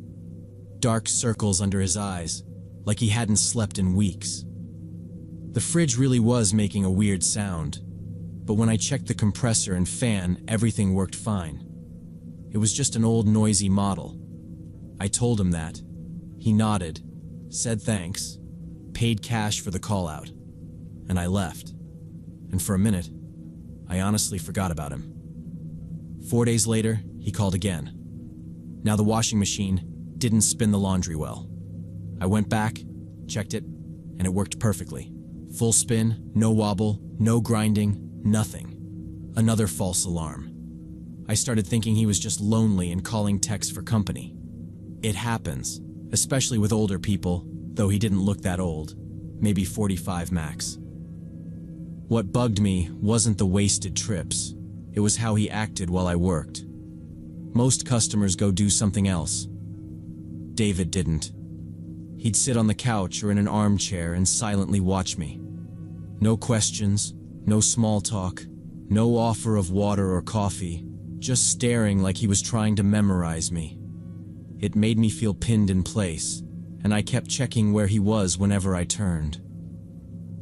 Dark circles under his eyes, like he hadn't slept in weeks. The fridge really was making a weird sound, but when I checked the compressor and fan, everything worked fine. It was just an old noisy model. I told him that. He nodded, said thanks, paid cash for the call-out, and I left. and for a minute, I honestly forgot about him. 4 days later, he called again. Now the washing machine didn't spin the laundry well. I went back, checked it, and it worked perfectly. Full spin, no wobble, no grinding, nothing. Another false alarm. I started thinking he was just lonely and calling texts for company. It happens, especially with older people, though he didn't look that old, maybe 45 max. What bugged me wasn't the wasted trips, it was how he acted while I worked. Most customers go do something else. David didn't. He'd sit on the couch or in an armchair and silently watch me. No questions, no small talk, no offer of water or coffee, just staring like he was trying to memorize me. It made me feel pinned in place, and I kept checking where he was whenever I turned.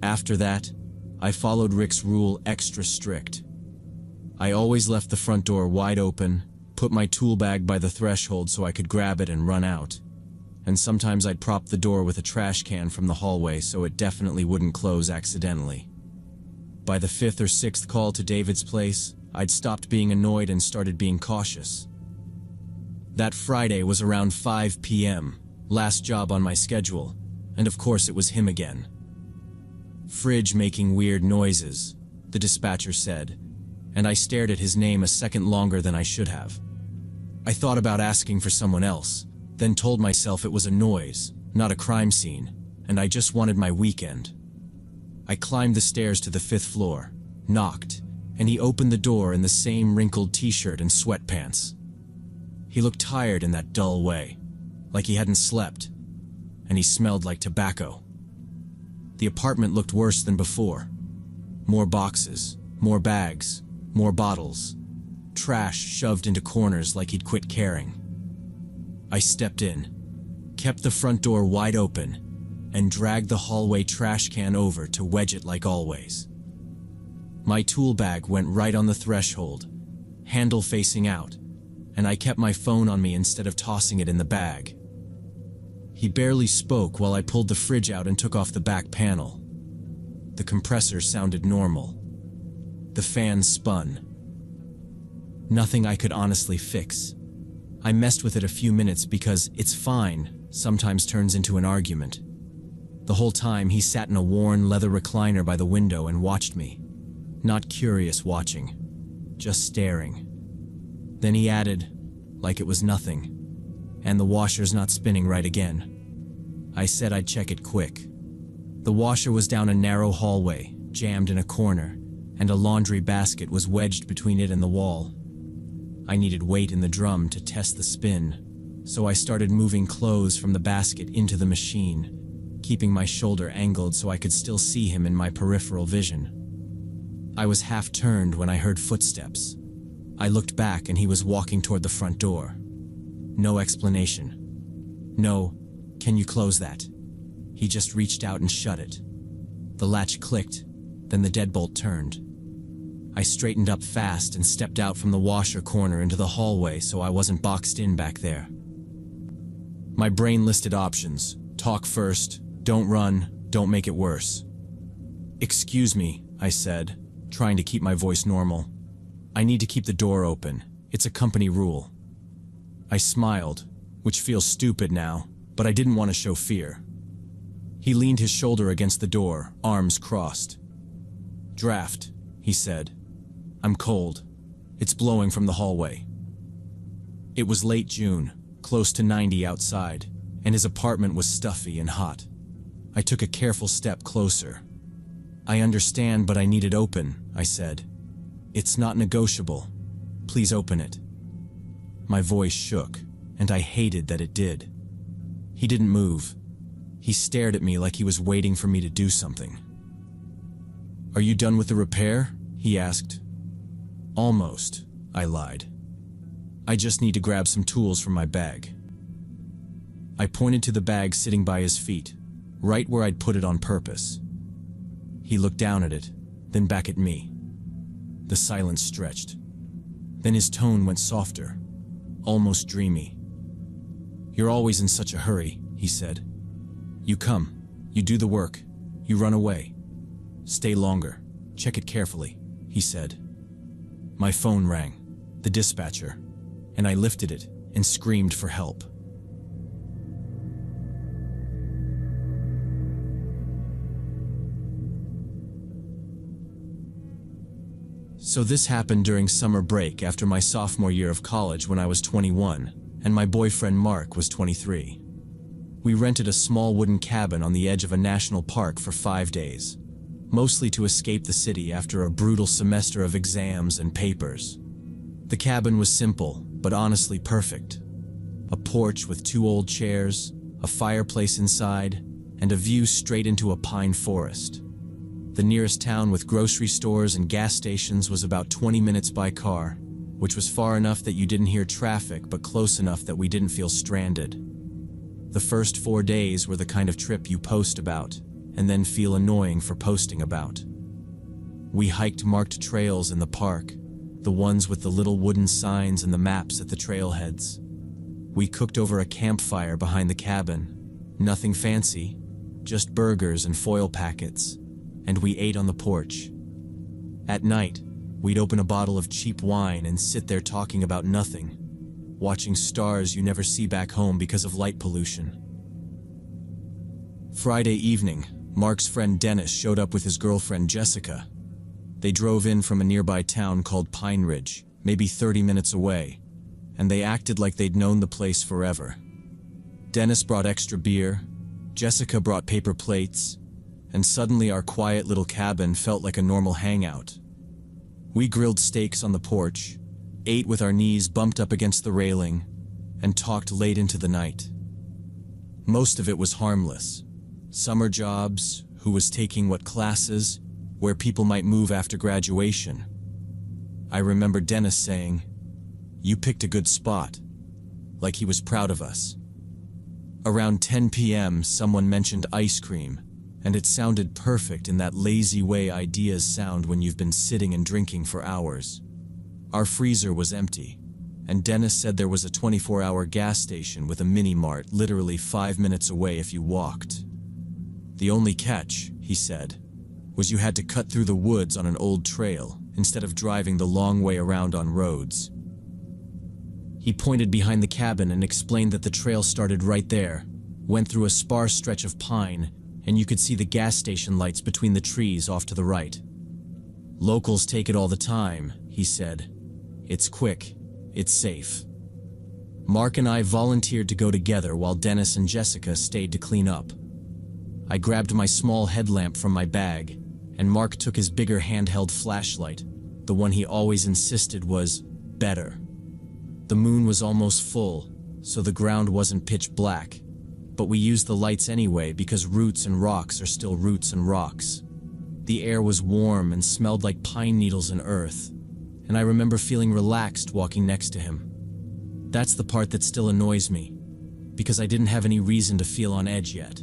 After that, I followed Rick's rule extra strict. I always left the front door wide open, put my tool bag by the threshold so I could grab it and run out. And sometimes I'd prop the door with a trash can from the hallway so it definitely wouldn't close accidentally. By the 5th or 6th call to David's place, I'd stopped being annoyed and started being cautious. That Friday was around 5 p.m., last job on my schedule, and of course it was him again. "Fridge making weird noises," the dispatcher said, and I stared at his name a second longer than I should have. I thought about asking for someone else, then told myself it was a noise, not a crime scene, and I just wanted my weekend. I climbed the stairs to the 5th floor, knocked, and he opened the door in the same wrinkled t-shirt and sweatpants. He looked tired in that dull way, like he hadn't slept, and he smelled like tobacco. The apartment looked worse than before. More boxes, more bags, more bottles, trash shoved into corners like he'd quit caring. I stepped in, kept the front door wide open, and dragged the hallway trash can over to wedge it like always. My tool bag went right on the threshold, handle facing out, and I kept my phone on me instead of tossing it in the bag. He barely spoke while I pulled the fridge out and took off the back panel. The compressor sounded normal. The fan spun. Nothing I could honestly fix. I messed with it a few minutes because "it's fine" sometimes turns into an argument. The whole time he sat in a worn leather recliner by the window and watched me. Not curious watching, just staring. Then he added, like it was nothing, "And the washer's not spinning right again." I said I'd check it quick. The washer was down a narrow hallway, jammed in a corner, and a laundry basket was wedged between it and the wall. I needed weight in the drum to test the spin, so I started moving clothes from the basket into the machine, keeping my shoulder angled so I could still see him in my peripheral vision. I was half turned when I heard footsteps. I looked back and he was walking toward the front door. No explanation. No, "Can you close that?" He just reached out and shut it. The latch clicked, then the deadbolt turned. I straightened up fast and stepped out from the washer corner into the hallway so I wasn't boxed in back there. My brain listed options. Talk first, don't run, don't make it worse. "Excuse me," I said, trying to keep my voice normal. "I need to keep the door open. It's a company rule." I smiled, which feels stupid now, but I didn't want to show fear. He leaned his shoulder against the door, arms crossed. "Draft," he said. "I'm cold. It's blowing from the hallway." It was late June, close to 90 outside, and his apartment was stuffy and hot. I took a careful step closer. "I understand, but I need it open," I said. "It's not negotiable. Please open it." My voice shook, and I hated that it did. He didn't move. He stared at me like he was waiting for me to do something. "Are you done with the repair?" he asked. "Almost," I lied. "I just need to grab some tools from my bag." I pointed to the bag sitting by his feet, right where I'd put it on purpose. He looked down at it, then back at me. The silence stretched. Then his tone went softer, almost dreamy. "You're always in such a hurry," he said. "You come, you do the work, you run away. Stay longer. Check it carefully, he said. My phone rang, the dispatcher, and I lifted it and screamed for help. So this happened during summer break after my sophomore year of college when I was 21, and my boyfriend Mark was 23. We rented a small wooden cabin on the edge of a national park for 5 days, mostly to escape the city after a brutal semester of exams and papers. The cabin was simple, but honestly perfect. A porch with 2 old chairs, a fireplace inside, and a view straight into a pine forest. The nearest town with grocery stores and gas stations was about 20 minutes by car, which was far enough that you didn't hear traffic but close enough that we didn't feel stranded. The first 4 days were the kind of trip you post about, and then feel annoying for posting about. We hiked marked trails in the park, the ones with the little wooden signs and the maps at the trailheads. We cooked over a campfire behind the cabin, nothing fancy, just burgers and foil packets, and we ate on the porch. At night, we'd open a bottle of cheap wine and sit there talking about nothing, watching stars you never see back home because of light pollution. Friday evening, Mark's friend Dennis showed up with his girlfriend Jessica. They drove in from a nearby town called Pine Ridge, maybe 30 minutes away, and they acted like they'd known the place forever. Dennis brought extra beer, Jessica brought paper plates, and suddenly our quiet little cabin felt like a normal hangout. We grilled steaks on the porch, ate with our knees bumped up against the railing, and talked late into the night. Most of it was harmless. Summer jobs, who was taking what classes, where people might move after graduation. I remember Dennis saying, "You picked a good spot," like he was proud of us. Around 10 p.m., someone mentioned ice cream, and it sounded perfect in that lazy way ideas sound when you've been sitting and drinking for hours. Our freezer was empty, and Dennis said there was a 24-hour gas station with a mini-mart literally 5 minutes away if you walked. The only catch, he said, was you had to cut through the woods on an old trail instead of driving the long way around on roads. He pointed behind the cabin and explained that the trail started right there, went through a sparse stretch of pine, and you could see the gas station lights between the trees off to the right. Locals take it all the time, he said. It's quick, it's safe. Mark and I volunteered to go together while Dennis and Jessica stayed to clean up. I grabbed my small headlamp from my bag, and Mark took his bigger handheld flashlight, the one he always insisted was better. The moon was almost full, so the ground wasn't pitch black, but we used the lights anyway because roots and rocks are still roots and rocks. The air was warm and smelled like pine needles and earth, and I remember feeling relaxed walking next to him. That's the part that still annoys me, because I didn't have any reason to feel on edge yet.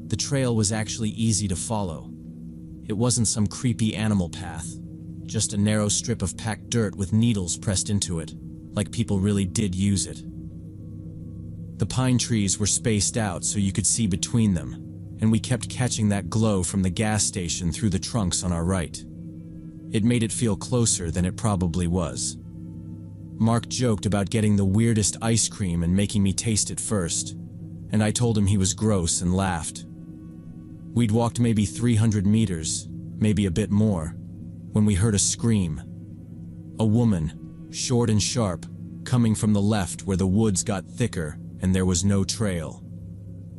The trail was actually easy to follow. It wasn't some creepy animal path, just a narrow strip of packed dirt with needles pressed into it, like people really did use it. The pine trees were spaced out so you could see between them, and we kept catching that glow from the gas station through the trunks on our right. It made it feel closer than it probably was. Mark joked about getting the weirdest ice cream and making me taste it first, and I told him he was gross and laughed. We'd walked maybe 300 meters, maybe a bit more, when we heard a scream. A woman, short and sharp, coming from the left where the woods got thicker and there was no trail.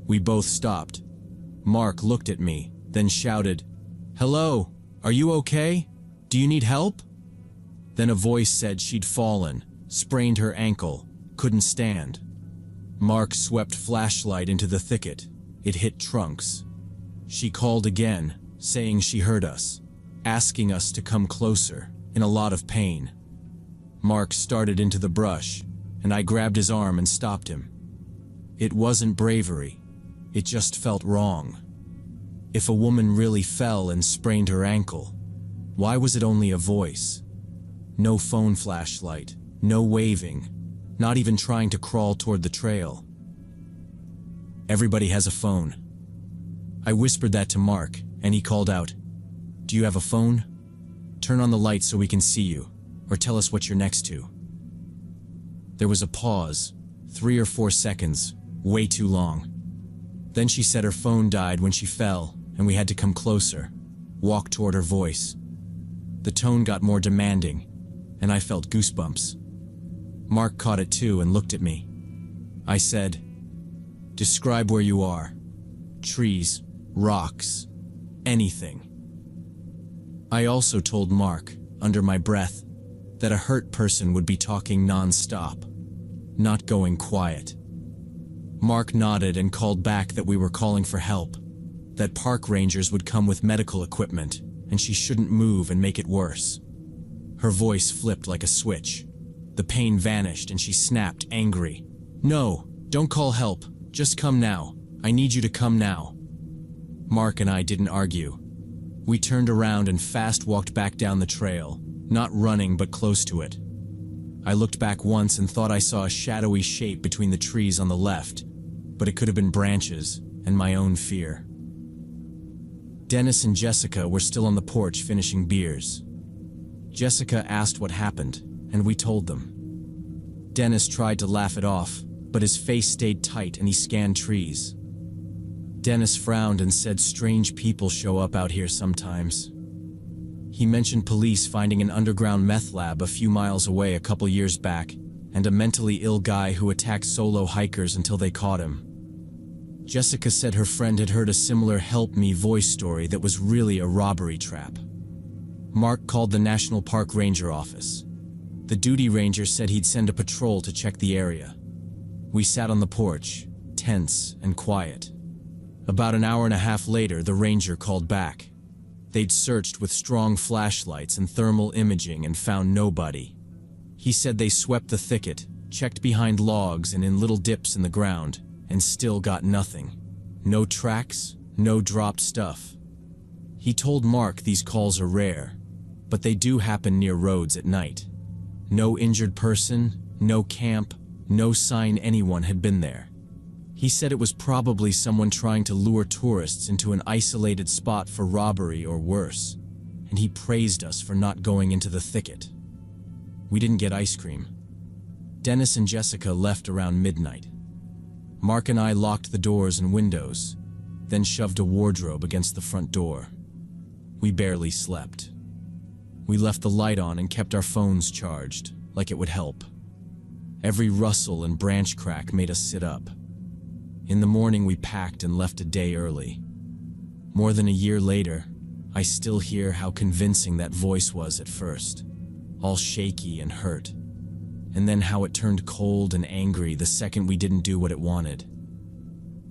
We both stopped. Mark looked at me, then shouted, "Hello, are you okay? Do you need help?" Then a voice said she'd fallen, sprained her ankle, couldn't stand. Mark swept flashlight into the thicket. It hit trunks. She called again, saying she heard us, asking us to come closer, in a lot of pain. Mark started into the brush, and I grabbed his arm and stopped him. It wasn't bravery, it just felt wrong. If a woman really fell and sprained her ankle, why was it only a voice? No phone flashlight, no waving, not even trying to crawl toward the trail. Everybody has a phone. I whispered that to Mark, and he called out, Do you have a phone? Turn on the light so we can see you, or tell us what you're next to." There was a pause, 3 or 4 seconds, way too long. Then she said her phone died when she fell, and we had to come closer, walk toward her voice. The tone got more demanding, and I felt goosebumps. Mark caught it too and looked at me. I said, "Describe where you are. Trees, rocks, anything." I also told Mark, under my breath, that a hurt person would be talking non-stop, not going quiet. Mark nodded and called back that we were calling for help, that park rangers would come with medical equipment, and she shouldn't move and make it worse. Her voice flipped like a switch. The pain vanished and she snapped, angry. "No, don't call help. Just come now. I need you to come now." Mark and I didn't argue. We turned around and fast walked back down the trail, not running but close to it. I looked back once and thought I saw a shadowy shape between the trees on the left, but it could have been branches and my own fear. Dennis and Jessica were still on the porch finishing beers. Jessica asked what happened, and we told them. Dennis tried to laugh it off, but his face stayed tight and he scanned trees. Dennis frowned and said strange people show up out here sometimes. He mentioned police finding an underground meth lab a few miles away a couple years back, and a mentally ill guy who attacked solo hikers until they caught him. Jessica said her friend had heard a similar help me voice story that was really a robbery trap. Mark called the National Park Ranger office. The duty ranger said he'd send a patrol to check the area. We sat on the porch, tense and quiet. About an hour and a half later, the ranger called back. They'd searched with strong flashlights and thermal imaging and found nobody. He said they swept the thicket, checked behind logs and in little dips in the ground, and still got nothing. No tracks, no dropped stuff. He told Mark these calls are rare, but they do happen near roads at night. No injured person, no camp, no sign anyone had been there. He said it was probably someone trying to lure tourists into an isolated spot for robbery or worse, and he praised us for not going into the thicket. We didn't get ice cream. Dennis and Jessica left around midnight. Mark and I locked the doors and windows, then shoved a wardrobe against the front door. We barely slept. We left the light on and kept our phones charged, like it would help. Every rustle and branch crack made us sit up. In the morning, we packed and left a day early. More than a year later, I still hear how convincing that voice was at first, all shaky and hurt, and then how it turned cold and angry the second we didn't do what it wanted.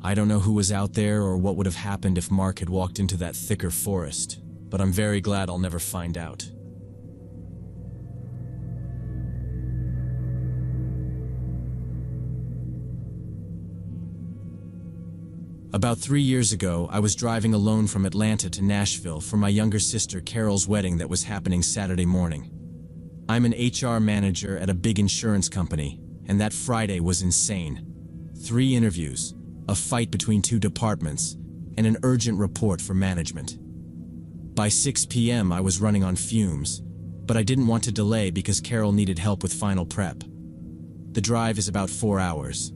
I don't know who was out there or what would have happened if Mark had walked into that thicker forest, but I'm very glad I'll never find out. About 3 years ago, I was driving alone from Atlanta to Nashville for my younger sister Carol's wedding that was happening Saturday morning. I'm an HR manager at a big insurance company, and that Friday was insane. 3 interviews, a fight between 2 departments, and an urgent report for management. By 6 p.m. I was running on fumes, but I didn't want to delay because Carol needed help with final prep. The drive is about 4 hours.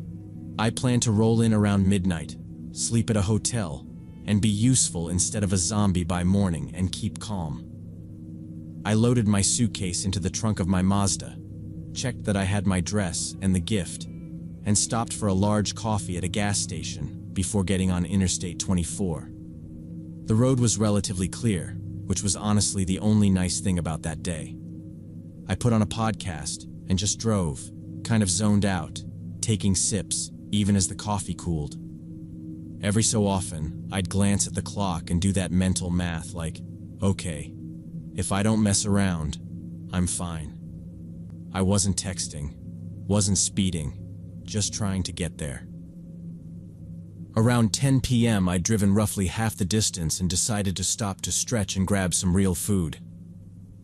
I plan to roll in around midnight, sleep at a hotel, and be useful instead of a zombie by morning and keep calm. I loaded my suitcase into the trunk of my Mazda, checked that I had my dress and the gift, and stopped for a large coffee at a gas station before getting on Interstate 24. The road was relatively clear, which was honestly the only nice thing about that day. I put on a podcast and just drove, kind of zoned out, taking sips even as the coffee cooled. Every so often, I'd glance at the clock and do that mental math like, okay, if I don't mess around, I'm fine. I wasn't texting, wasn't speeding, just trying to get there. Around 10 p.m., I'd driven roughly half the distance and decided to stop to stretch and grab some real food.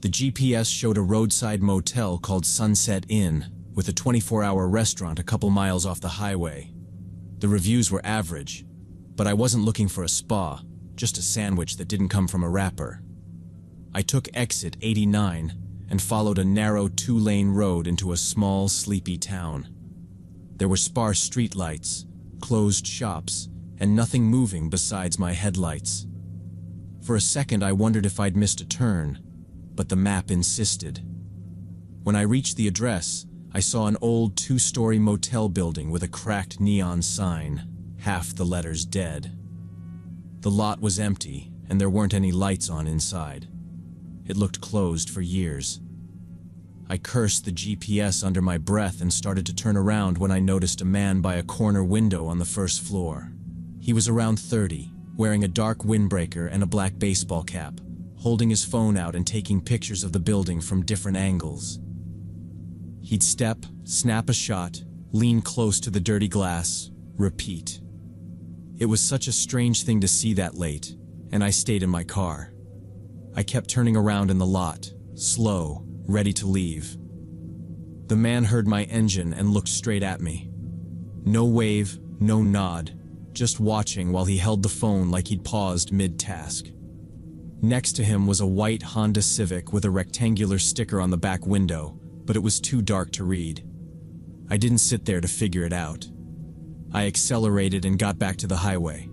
The GPS showed a roadside motel called Sunset Inn, with a 24-hour restaurant a couple miles off the highway. The reviews were average, but I wasn't looking for a spa, just a sandwich that didn't come from a wrapper. I took exit 89 and followed a narrow 2-lane road into a small, sleepy town. There were sparse streetlights, closed shops, and nothing moving besides my headlights. For a second I wondered if I'd missed a turn, but the map insisted. When I reached the address, I saw an old 2-story motel building with a cracked neon sign, half the letters dead. The lot was empty, and there weren't any lights on inside. It looked closed for years. I cursed the GPS under my breath and started to turn around when I noticed a man by a corner window on the first floor. He was around 30, wearing a dark windbreaker and a black baseball cap, holding his phone out and taking pictures of the building from different angles. He'd step, snap a shot, lean close to the dirty glass, repeat. It was such a strange thing to see that late, and I stayed in my car. I kept turning around in the lot, slow, ready to leave. The man heard my engine and looked straight at me. No wave, no nod, just watching while he held the phone like he'd paused mid-task. Next to him was a white Honda Civic with a rectangular sticker on the back window, but it was too dark to read. I didn't sit there to figure it out. I accelerated and got back to the highway.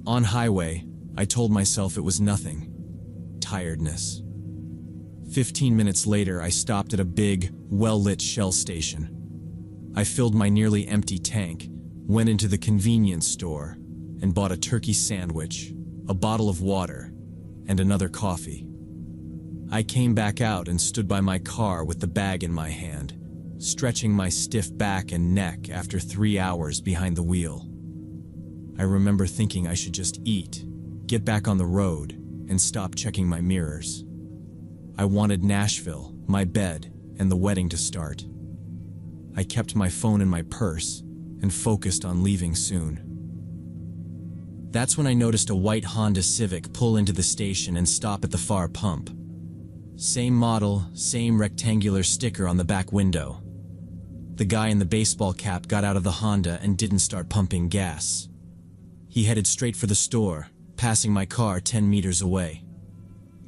On highway, I told myself it was nothing. Tiredness. 15 minutes later, I stopped at a big, well-lit Shell station. I filled my nearly empty tank, went into the convenience store, and bought a turkey sandwich, a bottle of water, and another coffee. I came back out and stood by my car with the bag in my hand, stretching my stiff back and neck after 3 hours behind the wheel. I remember thinking I should just eat, get back on the road, and stop checking my mirrors. I wanted Nashville, my bed, and the wedding to start. I kept my phone in my purse and focused on leaving soon. That's when I noticed a white Honda Civic pull into the station and stop at the far pump. Same model, same rectangular sticker on the back window. The guy in the baseball cap got out of the Honda and didn't start pumping gas. He headed straight for the store, passing my car 10 meters away.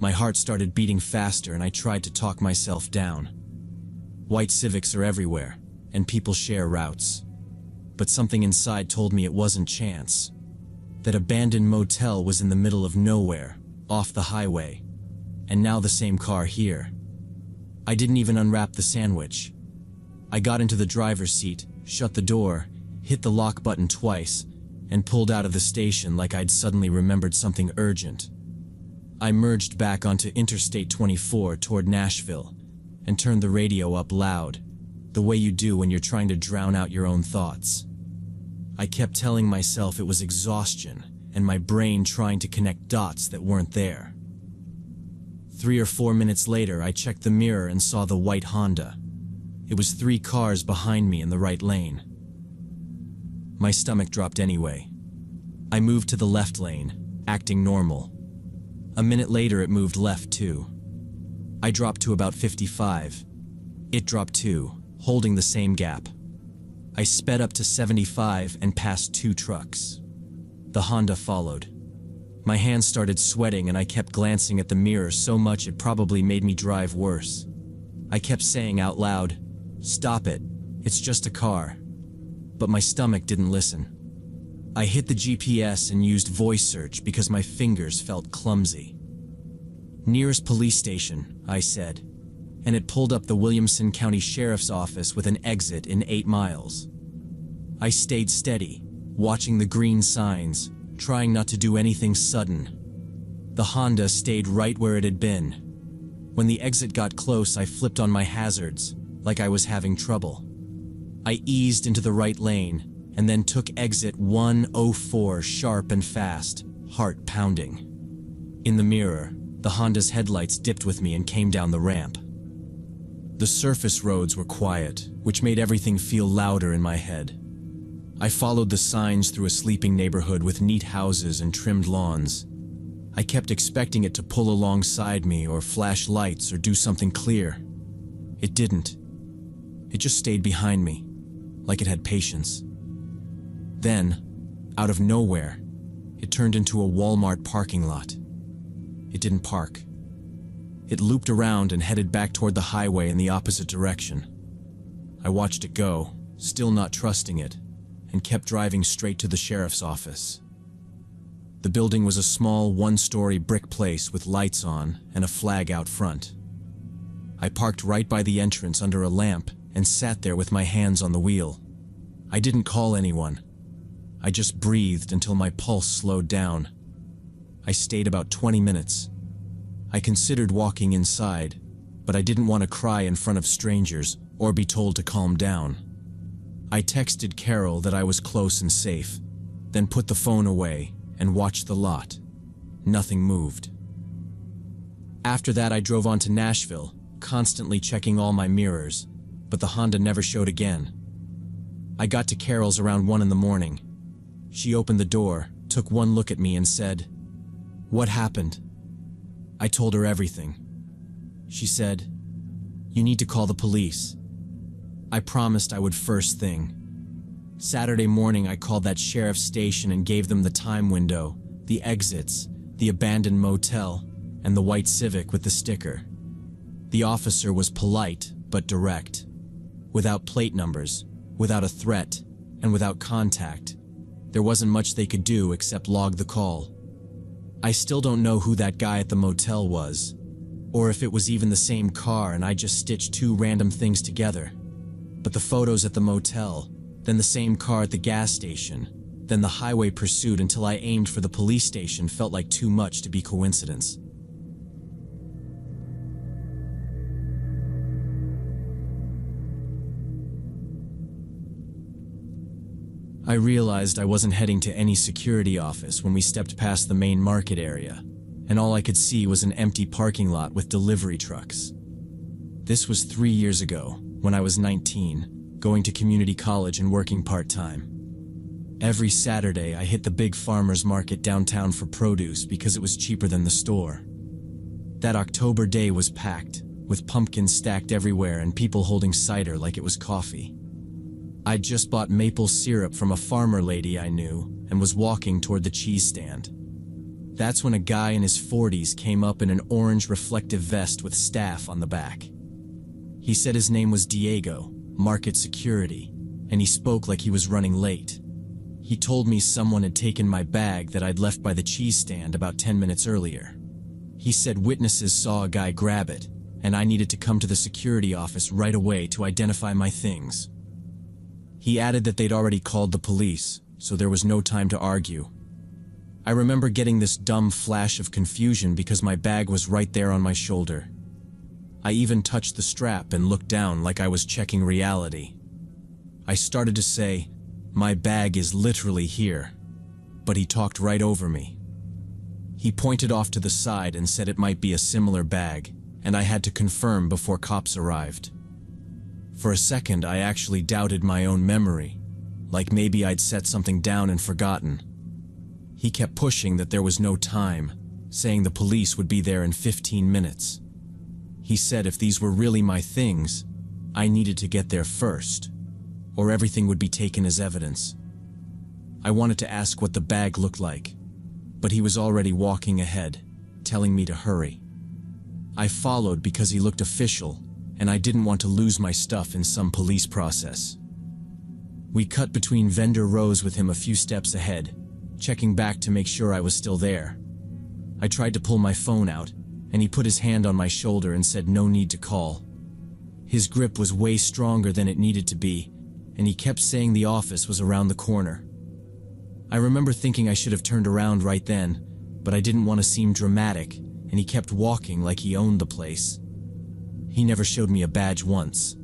My heart started beating faster and I tried to talk myself down. White Civics are everywhere, and people share routes. But something inside told me it wasn't chance. That abandoned motel was in the middle of nowhere, off the highway, and now the same car here. I didn't even unwrap the sandwich. I got into the driver's seat, shut the door, hit the lock button twice, and pulled out of the station like I'd suddenly remembered something urgent. I merged back onto Interstate 24 toward Nashville and turned the radio up loud, the way you do when you're trying to drown out your own thoughts. I kept telling myself it was exhaustion and my brain trying to connect dots that weren't there. 3 or 4 minutes later, I checked the mirror and saw the white Honda. It was 3 cars behind me in the right lane. My stomach dropped anyway. I moved to the left lane, acting normal. A minute later, it moved left too. I dropped to about 55. It dropped too, holding the same gap. I sped up to 75 and passed 2 trucks. The Honda followed. My hands started sweating and I kept glancing at the mirror so much it probably made me drive worse. I kept saying out loud, "Stop it, it's just a car." But my stomach didn't listen. I hit the GPS and used voice search because my fingers felt clumsy. "Nearest police station," I said, and it pulled up the Williamson County Sheriff's Office with an exit in 8 miles. I stayed steady, watching the green signs, trying not to do anything sudden. The Honda stayed right where it had been. When the exit got close, I flipped on my hazards, like I was having trouble. I eased into the right lane, and then took exit 104 sharp and fast, heart pounding. In the mirror, the Honda's headlights dipped with me and came down the ramp. The surface roads were quiet, which made everything feel louder in my head. I followed the signs through a sleeping neighborhood with neat houses and trimmed lawns. I kept expecting it to pull alongside me or flash lights or do something clear. It didn't. It just stayed behind me, like it had patience. Then, out of nowhere, it turned into a Walmart parking lot. It didn't park. It looped around and headed back toward the highway in the opposite direction. I watched it go, still not trusting it, and kept driving straight to the sheriff's office. The building was a small, one-story brick place with lights on and a flag out front. I parked right by the entrance under a lamp and sat there with my hands on the wheel. I didn't call anyone. I just breathed until my pulse slowed down. I stayed about 20 minutes. I considered walking inside, but I didn't want to cry in front of strangers or be told to calm down. I texted Carol that I was close and safe, then put the phone away and watched the lot. Nothing moved. After that, I drove on to Nashville, constantly checking all my mirrors, but the Honda never showed again. I got to Carol's around 1 in the morning. She opened the door, took one look at me and said, "What happened?" I told her everything. She said, "You need to call the police." I promised I would first thing. Saturday morning, I called that sheriff's station and gave them the time window, the exits, the abandoned motel, and the white Civic with the sticker. The officer was polite but direct. Without plate numbers, without a threat, and without contact, there wasn't much they could do except log the call. I still don't know who that guy at the motel was, or if it was even the same car and I just stitched two random things together. But the photos at the motel, then the same car at the gas station, then the highway pursuit until I aimed for the police station felt like too much to be coincidence. I realized I wasn't heading to any security office when we stepped past the main market area, and all I could see was an empty parking lot with delivery trucks. This was 3 years ago, when I was 19, going to community college and working part-time. Every Saturday, I hit the big farmers market downtown for produce because it was cheaper than the store. That October day was packed, with pumpkins stacked everywhere and people holding cider like it was coffee. I'd just bought maple syrup from a farmer lady I knew and was walking toward the cheese stand. That's when a guy in his 40s came up in an orange reflective vest with staff on the back. He said his name was Diego, market security, and he spoke like he was running late. He told me someone had taken my bag that I'd left by the cheese stand about 10 minutes earlier. He said witnesses saw a guy grab it, and I needed to come to the security office right away to identify my things. He added that they'd already called the police, so there was no time to argue. I remember getting this dumb flash of confusion because my bag was right there on my shoulder. I even touched the strap and looked down like I was checking reality. I started to say, "My bag is literally here," but he talked right over me. He pointed off to the side and said it might be a similar bag, and I had to confirm before cops arrived. For a second, I actually doubted my own memory, like maybe I'd set something down and forgotten. He kept pushing that there was no time, saying the police would be there in 15 minutes. He said if these were really my things, I needed to get there first, or everything would be taken as evidence. I wanted to ask what the bag looked like, but he was already walking ahead, telling me to hurry. I followed because he looked official, and I didn't want to lose my stuff in some police process. We cut between vendor rows with him a few steps ahead, checking back to make sure I was still there. I tried to pull my phone out, and he put his hand on my shoulder and said no need to call. His grip was way stronger than it needed to be, and he kept saying the office was around the corner. I remember thinking I should have turned around right then, but I didn't want to seem dramatic, and he kept walking like he owned the place. He never showed me a badge once.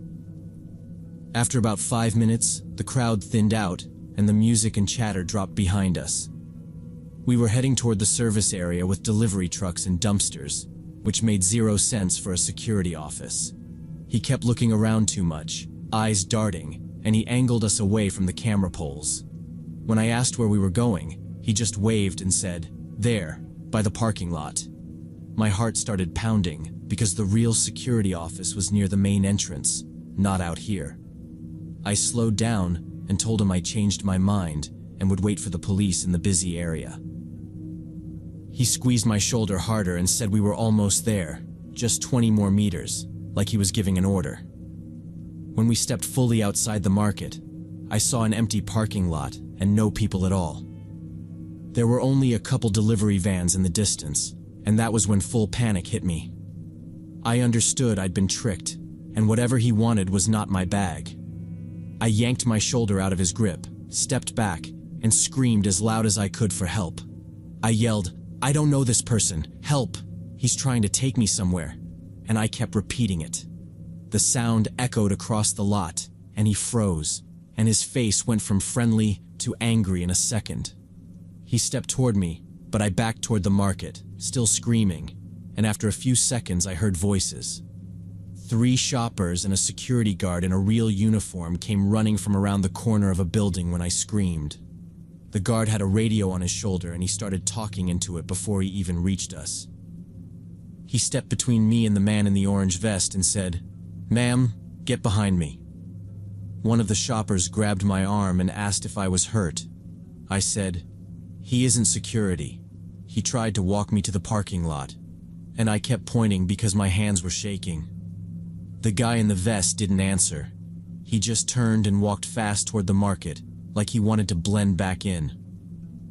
After about 5 minutes, the crowd thinned out, and the music and chatter dropped behind us. We were heading toward the service area with delivery trucks and dumpsters, which made 0 sense for a security office. He kept looking around too much, eyes darting, and he angled us away from the camera poles. When I asked where we were going, he just waved and said, "There, by the parking lot." My heart started pounding, because the real security office was near the main entrance, not out here. I slowed down and told him I changed my mind and would wait for the police in the busy area. He squeezed my shoulder harder and said we were almost there, just 20 more meters, like he was giving an order. When we stepped fully outside the market, I saw an empty parking lot and no people at all. There were only a couple delivery vans in the distance, and that was when full panic hit me. I understood I'd been tricked, and whatever he wanted was not my bag. I yanked my shoulder out of his grip, stepped back, and screamed as loud as I could for help. I yelled, "I don't know this person, help! He's trying to take me somewhere," and I kept repeating it. The sound echoed across the lot, and he froze, and his face went from friendly to angry in a second. He stepped toward me, but I backed toward the market, still screaming, and after a few seconds I heard voices. 3 shoppers and a security guard in a real uniform came running from around the corner of a building when I screamed. The guard had a radio on his shoulder and he started talking into it before he even reached us. He stepped between me and the man in the orange vest and said, "Ma'am, get behind me." One of the shoppers grabbed my arm and asked if I was hurt. I said, "He isn't security. He tried to walk me to the parking lot," and I kept pointing because my hands were shaking. The guy in the vest didn't answer. He just turned and walked fast toward the market, like he wanted to blend back in.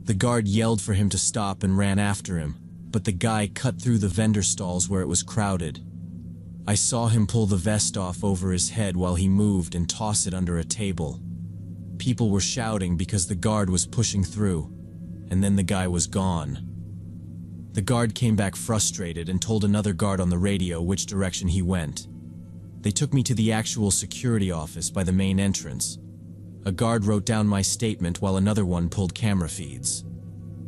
The guard yelled for him to stop and ran after him, but the guy cut through the vendor stalls where it was crowded. I saw him pull the vest off over his head while he moved and toss it under a table. People were shouting because the guard was pushing through, and then the guy was gone. The guard came back frustrated and told another guard on the radio which direction he went. They took me to the actual security office by the main entrance. A guard wrote down my statement while another one pulled camera feeds.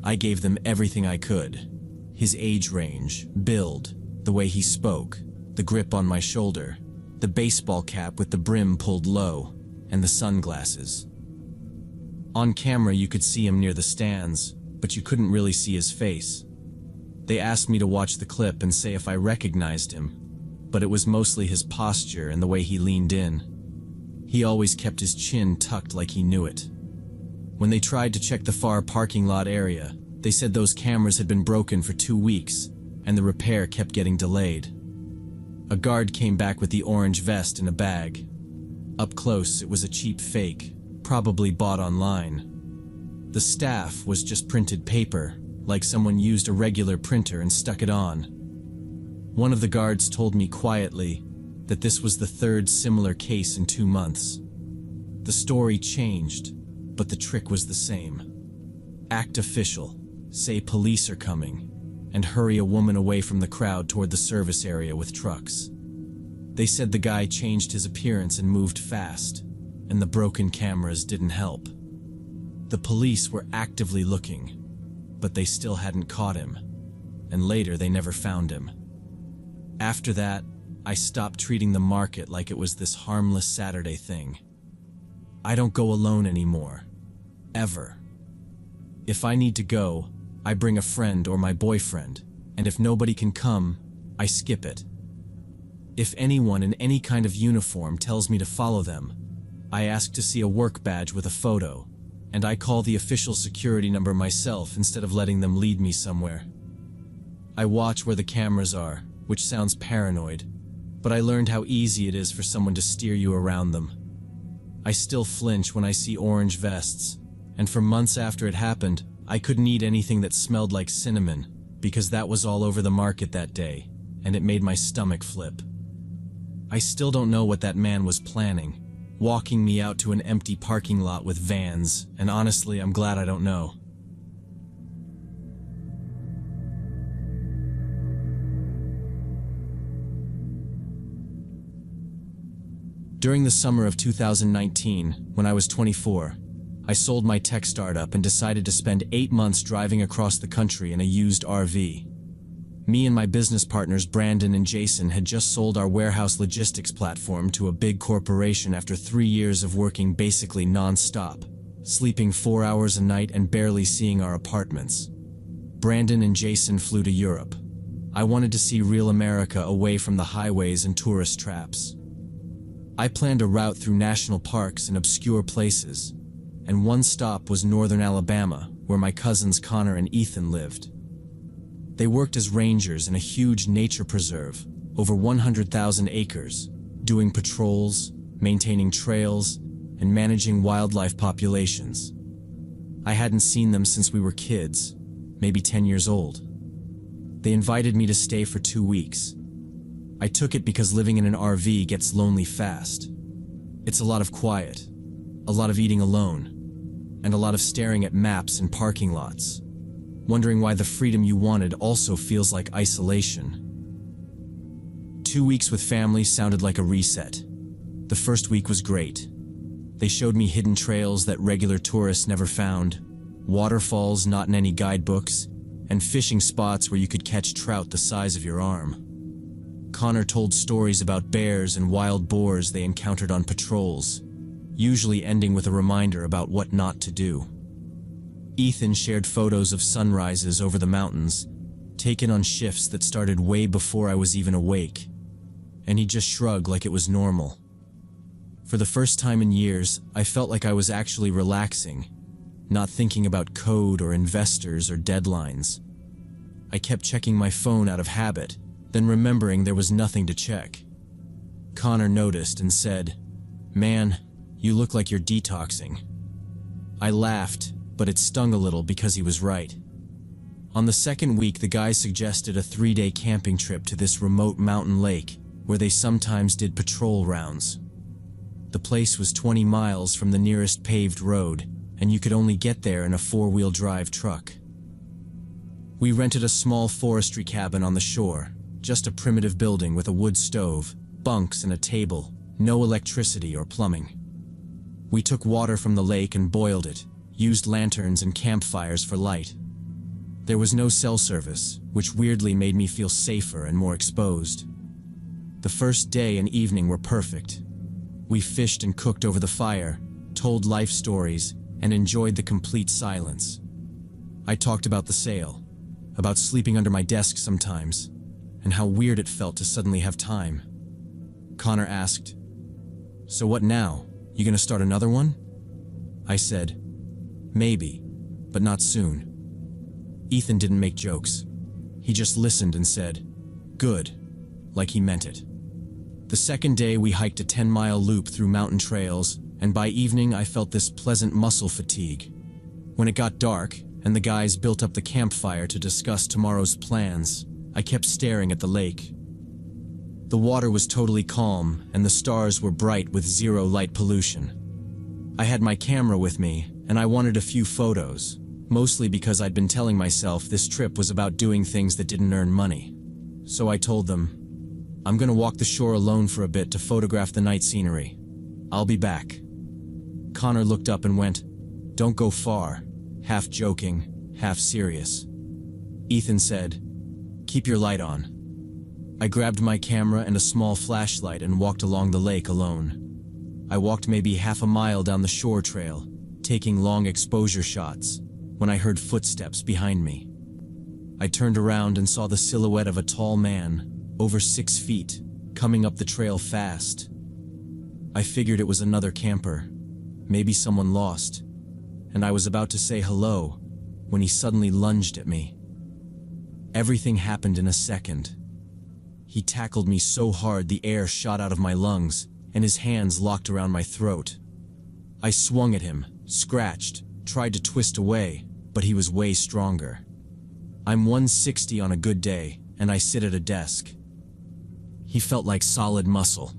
I gave them everything I could. His age range, build, the way he spoke, the grip on my shoulder, the baseball cap with the brim pulled low, and the sunglasses. On camera you could see him near the stands, but you couldn't really see his face. They asked me to watch the clip and say if I recognized him, but it was mostly his posture and the way he leaned in. He always kept his chin tucked like he knew it. When they tried to check the far parking lot area, they said those cameras had been broken for 2 weeks, and the repair kept getting delayed. A guard came back with the orange vest in a bag. Up close, it was a cheap fake, probably bought online. The staff was just printed paper, like someone used a regular printer and stuck it on. One of the guards told me quietly that this was the 3rd similar case in 2 months. The story changed, but the trick was the same. Act official, say police are coming, and hurry a woman away from the crowd toward the service area with trucks. They said the guy changed his appearance and moved fast, and the broken cameras didn't help. The police were actively looking, but they still hadn't caught him, and later they never found him. After that, I stopped treating the market like it was this harmless Saturday thing. I don't go alone anymore. Ever. If I need to go, I bring a friend or my boyfriend, and if nobody can come, I skip it. If anyone in any kind of uniform tells me to follow them, I ask to see a work badge with a photo, and I call the official security number myself instead of letting them lead me somewhere. I watch where the cameras are, which sounds paranoid, but I learned how easy it is for someone to steer you around them. I still flinch when I see orange vests, and for months after it happened, I couldn't eat anything that smelled like cinnamon, because that was all over the market that day, and it made my stomach flip. I still don't know what that man was planning, walking me out to an empty parking lot with vans, and honestly, I'm glad I don't know. During the summer of 2019, when I was 24, I sold my tech startup and decided to spend 8 months driving across the country in a used RV. Me and my business partners Brandon and Jason had just sold our warehouse logistics platform to a big corporation after 3 years of working basically non-stop, sleeping 4 hours a night and barely seeing our apartments. Brandon and Jason flew to Europe. I wanted to see real America away from the highways and tourist traps. I planned a route through national parks and obscure places, and one stop was northern Alabama, where my cousins Connor and Ethan lived. They worked as rangers in a huge nature preserve, over 100,000 acres, doing patrols, maintaining trails, and managing wildlife populations. I hadn't seen them since we were kids, maybe 10 years old. They invited me to stay for 2 weeks. I took it because living in an RV gets lonely fast. It's a lot of quiet, a lot of eating alone, and a lot of staring at maps and parking lots, wondering why the freedom you wanted also feels like isolation. 2 weeks with family sounded like a reset. The first week was great. They showed me hidden trails that regular tourists never found, waterfalls not in any guidebooks, and fishing spots where you could catch trout the size of your arm. Connor told stories about bears and wild boars they encountered on patrols, usually ending with a reminder about what not to do. Ethan shared photos of sunrises over the mountains, taken on shifts that started way before I was even awake, and he just shrugged like it was normal. For the first time in years, I felt like I was actually relaxing, not thinking about code or investors or deadlines. I kept checking my phone out of habit, then remembering there was nothing to check. Connor noticed and said, "Man, you look like you're detoxing." I laughed, but it stung a little because he was right. On the second week, the guys suggested a 3-day camping trip to this remote mountain lake where they sometimes did patrol rounds. The place was 20 miles from the nearest paved road, and you could only get there in a 4-wheel drive truck. We rented a small forestry cabin on the shore, just a primitive building with a wood stove, bunks and a table, no electricity or plumbing. We took water from the lake and boiled it, used lanterns and campfires for light. There was no cell service, which weirdly made me feel safer and more exposed. The first day and evening were perfect. We fished and cooked over the fire, told life stories, and enjoyed the complete silence. I talked about the sale, about sleeping under my desk sometimes, and how weird it felt to suddenly have time. Connor asked, "So what now? You gonna start another one?" I said, "Maybe, but not soon." Ethan didn't make jokes. He just listened and said, "Good," like he meant it. The second day we hiked a 10-mile loop through mountain trails, and by evening I felt this pleasant muscle fatigue. When it got dark, and the guys built up the campfire to discuss tomorrow's plans, I kept staring at the lake. The water was totally calm, and the stars were bright with zero light pollution. I had my camera with me, and I wanted a few photos, mostly because I'd been telling myself this trip was about doing things that didn't earn money. So I told them, "I'm gonna walk the shore alone for a bit to photograph the night scenery. I'll be back." Connor looked up and went, "Don't go far," half joking, half serious. Ethan said, "Keep your light on." I grabbed my camera and a small flashlight and walked along the lake alone. I walked maybe half a mile down the shore trail, taking long exposure shots, when I heard footsteps behind me. I turned around and saw the silhouette of a tall man, over 6 feet, coming up the trail fast. I figured it was another camper, maybe someone lost, and I was about to say hello when he suddenly lunged at me. Everything happened in a second. He tackled me so hard the air shot out of my lungs, and his hands locked around my throat. I swung at him, scratched, tried to twist away, but he was way stronger. I'm 160 on a good day, and I sit at a desk. He felt like solid muscle.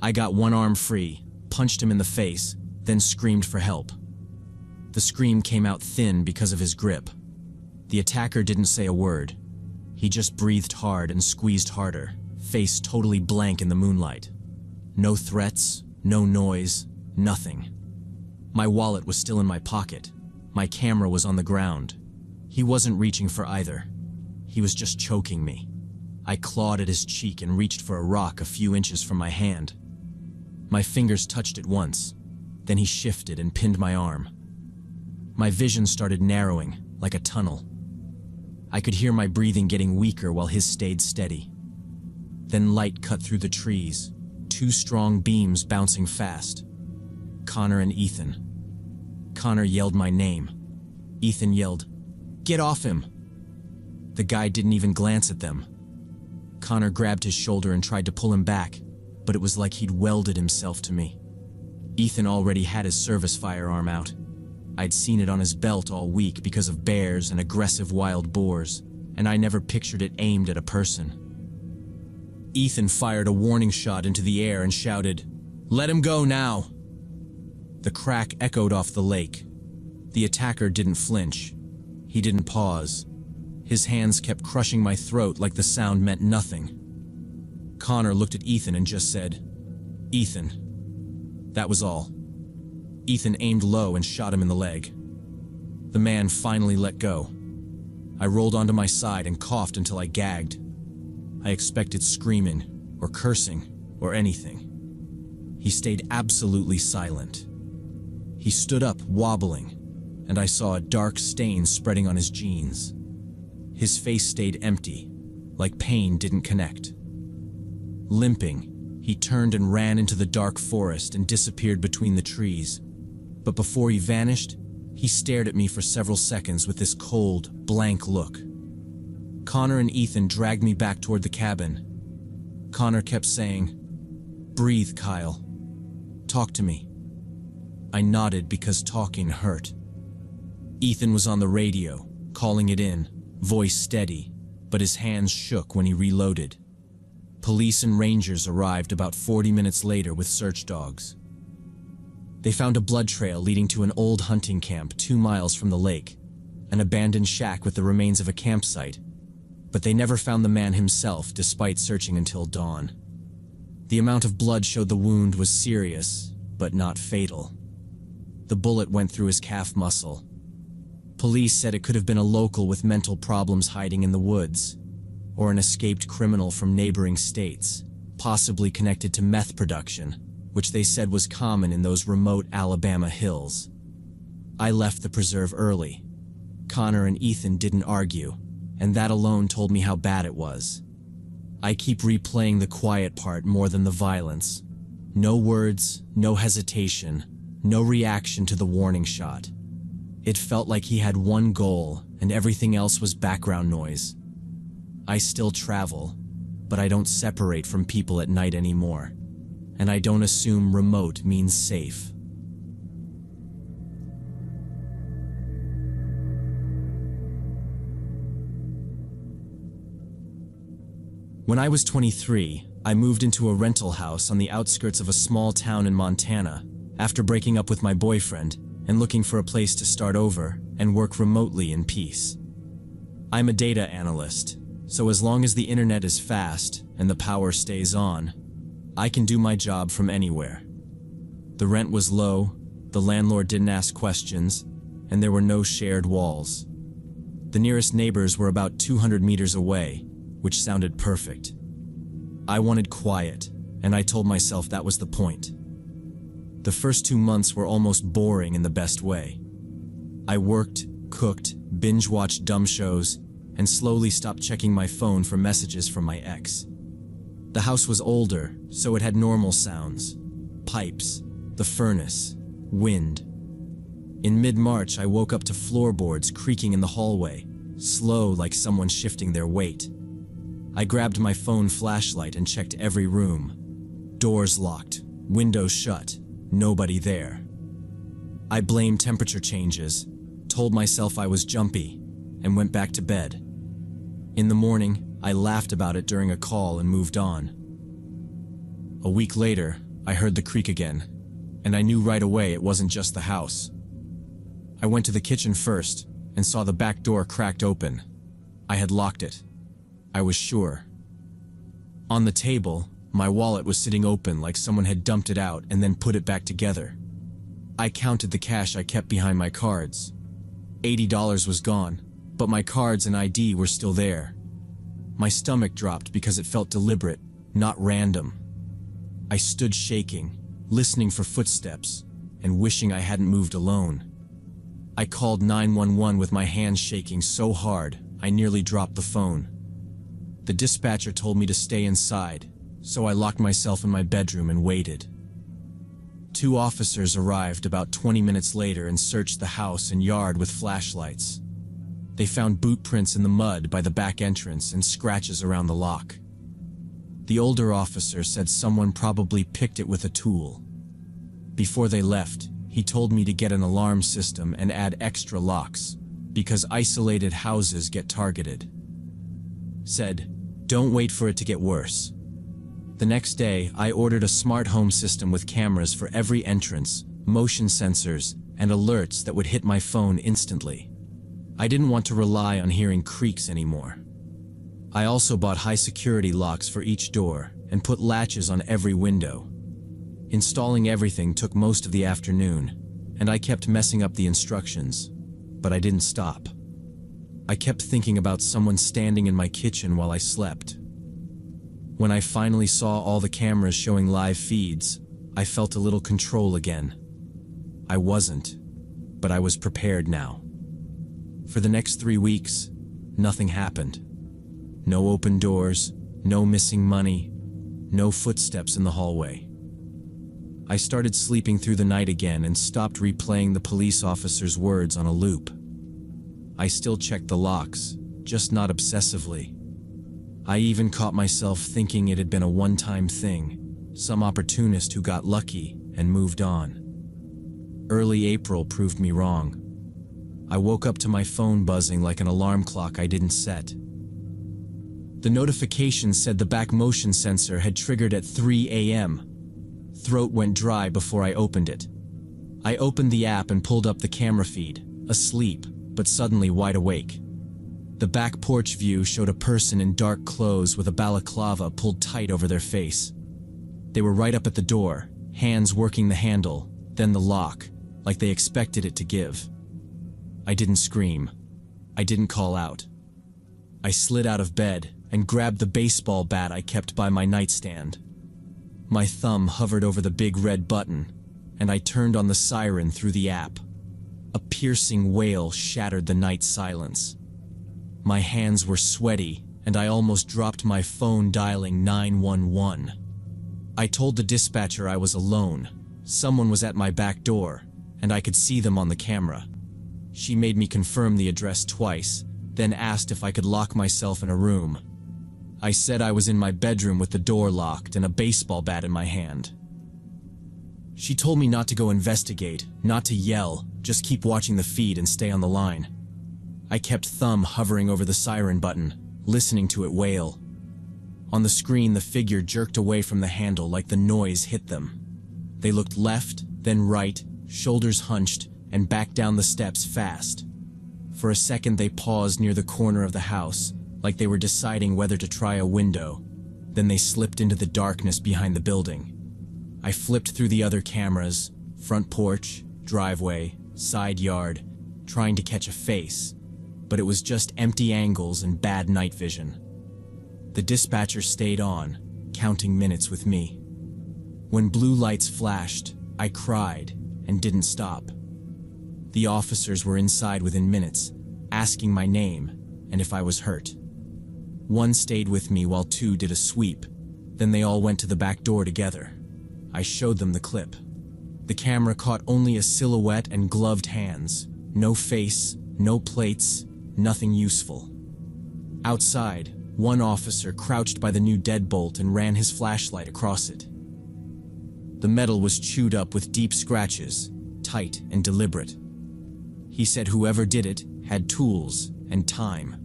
I got one arm free, punched him in the face, then screamed for help. The scream came out thin because of his grip. The attacker didn't say a word. He just breathed hard and squeezed harder, face totally blank in the moonlight. No threats, no noise, nothing. My wallet was still in my pocket. My camera was on the ground. He wasn't reaching for either. He was just choking me. I clawed at his cheek and reached for a rock a few inches from my hand. My fingers touched it once. Then he shifted and pinned my arm. My vision started narrowing, like a tunnel. I could hear my breathing getting weaker while his stayed steady. Then light cut through the trees, 2 strong beams bouncing fast. Connor and Ethan. Connor yelled my name. Ethan yelled, "Get off him!" The guy didn't even glance at them. Connor grabbed his shoulder and tried to pull him back, but it was like he'd welded himself to me. Ethan already had his service firearm out. I'd seen it on his belt all week because of bears and aggressive wild boars, and I never pictured it aimed at a person. Ethan fired a warning shot into the air and shouted, "Let him go now!" The crack echoed off the lake. The attacker didn't flinch. He didn't pause. His hands kept crushing my throat like the sound meant nothing. Connor looked at Ethan and just said, "Ethan." That was all. Ethan aimed low and shot him in the leg. The man finally let go. I rolled onto my side and coughed until I gagged. I expected screaming, or cursing, or anything. He stayed absolutely silent. He stood up, wobbling, and I saw a dark stain spreading on his jeans. His face stayed empty, like pain didn't connect. Limping, he turned and ran into the dark forest and disappeared between the trees. But before he vanished, he stared at me for several seconds with this cold, blank look. Connor and Ethan dragged me back toward the cabin. Connor kept saying, "Breathe, Kyle. Talk to me." I nodded because talking hurt. Ethan was on the radio, calling it in, voice steady, but his hands shook when he reloaded. Police and rangers arrived about 40 minutes later with search dogs. They found a blood trail leading to an old hunting camp 2 miles from the lake, an abandoned shack with the remains of a campsite, but they never found the man himself despite searching until dawn. The amount of blood showed the wound was serious, but not fatal. The bullet went through his calf muscle. Police said it could have been a local with mental problems hiding in the woods, or an escaped criminal from neighboring states, possibly connected to meth production, which they said was common in those remote Alabama hills. I left the preserve early. Connor and Ethan didn't argue, and that alone told me how bad it was. I keep replaying the quiet part more than the violence. No words, no hesitation, no reaction to the warning shot. It felt like he had one goal, and everything else was background noise. I still travel, but I don't separate from people at night anymore, and I don't assume remote means safe. When I was 23, I moved into a rental house on the outskirts of a small town in Montana after breaking up with my boyfriend and looking for a place to start over and work remotely in peace. I'm a data analyst, so as long as the internet is fast and the power stays on, I can do my job from anywhere. The rent was low, the landlord didn't ask questions, and there were no shared walls. The nearest neighbors were about 200 meters away, which sounded perfect. I wanted quiet, and I told myself that was the point. The first 2 months were almost boring in the best way. I worked, cooked, binge-watched dumb shows, and slowly stopped checking my phone for messages from my ex. The house was older, so it had normal sounds. Pipes, the furnace, wind. In mid-March, I woke up to floorboards creaking in the hallway, slow like someone shifting their weight. I grabbed my phone flashlight and checked every room. Doors locked, windows shut, nobody there. I blamed temperature changes, told myself I was jumpy, and went back to bed. In the morning, I laughed about it during a call and moved on. A week later, I heard the creak again, and I knew right away it wasn't just the house. I went to the kitchen first and saw the back door cracked open. I had locked it. I was sure. On the table, my wallet was sitting open like someone had dumped it out and then put it back together. I counted the cash I kept behind my cards. $80 was gone, but my cards and ID were still there. My stomach dropped because it felt deliberate, not random. I stood shaking, listening for footsteps, and wishing I hadn't moved alone. I called 911 with my hands shaking so hard, I nearly dropped the phone. The dispatcher told me to stay inside, so I locked myself in my bedroom and waited. 2 officers arrived about 20 minutes later and searched the house and yard with flashlights. They found boot prints in the mud by the back entrance and scratches around the lock. The older officer said someone probably picked it with a tool. Before they left, he told me to get an alarm system and add extra locks, because isolated houses get targeted. Said, don't wait for it to get worse. The next day, I ordered a smart home system with cameras for every entrance, motion sensors, and alerts that would hit my phone instantly. I didn't want to rely on hearing creaks anymore. I also bought high security locks for each door and put latches on every window. Installing everything took most of the afternoon, and I kept messing up the instructions, but I didn't stop. I kept thinking about someone standing in my kitchen while I slept. When I finally saw all the cameras showing live feeds, I felt a little control again. I wasn't, but I was prepared now. For the next 3 weeks, nothing happened. No open doors, no missing money, no footsteps in the hallway. I started sleeping through the night again and stopped replaying the police officer's words on a loop. I still checked the locks, just not obsessively. I even caught myself thinking it had been a one-time thing, some opportunist who got lucky and moved on. Early April proved me wrong. I woke up to my phone buzzing like an alarm clock I didn't set. The notification said the back motion sensor had triggered at 3 a.m. Throat went dry before I opened it. I opened the app and pulled up the camera feed, asleep, but suddenly wide awake. The back porch view showed a person in dark clothes with a balaclava pulled tight over their face. They were right up at the door, hands working the handle, then the lock, like they expected it to give. I didn't scream. I didn't call out. I slid out of bed and grabbed the baseball bat I kept by my nightstand. My thumb hovered over the big red button, and I turned on the siren through the app. A piercing wail shattered the night silence. My hands were sweaty, and I almost dropped my phone dialing 911. I told the dispatcher I was alone. Someone was at my back door, and I could see them on the camera. She made me confirm the address twice, then asked if I could lock myself in a room. I said I was in my bedroom with the door locked and a baseball bat in my hand. She told me not to go investigate, not to yell, just keep watching the feed and stay on the line. I kept thumb hovering over the siren button, listening to it wail. On the screen, the figure jerked away from the handle like the noise hit them. They looked left, then right, shoulders hunched, and back down the steps fast. For a second, they paused near the corner of the house, like they were deciding whether to try a window. Then they slipped into the darkness behind the building. I flipped through the other cameras, front porch, driveway, side yard, trying to catch a face, but it was just empty angles and bad night vision. The dispatcher stayed on, counting minutes with me. When blue lights flashed, I cried and didn't stop. The officers were inside within minutes, asking my name and if I was hurt. One stayed with me while two did a sweep, then they all went to the back door together. I showed them the clip. The camera caught only a silhouette and gloved hands. No face, no plates, nothing useful. Outside, one officer crouched by the new deadbolt and ran his flashlight across it. The metal was chewed up with deep scratches, tight and deliberate. He said whoever did it had tools and time.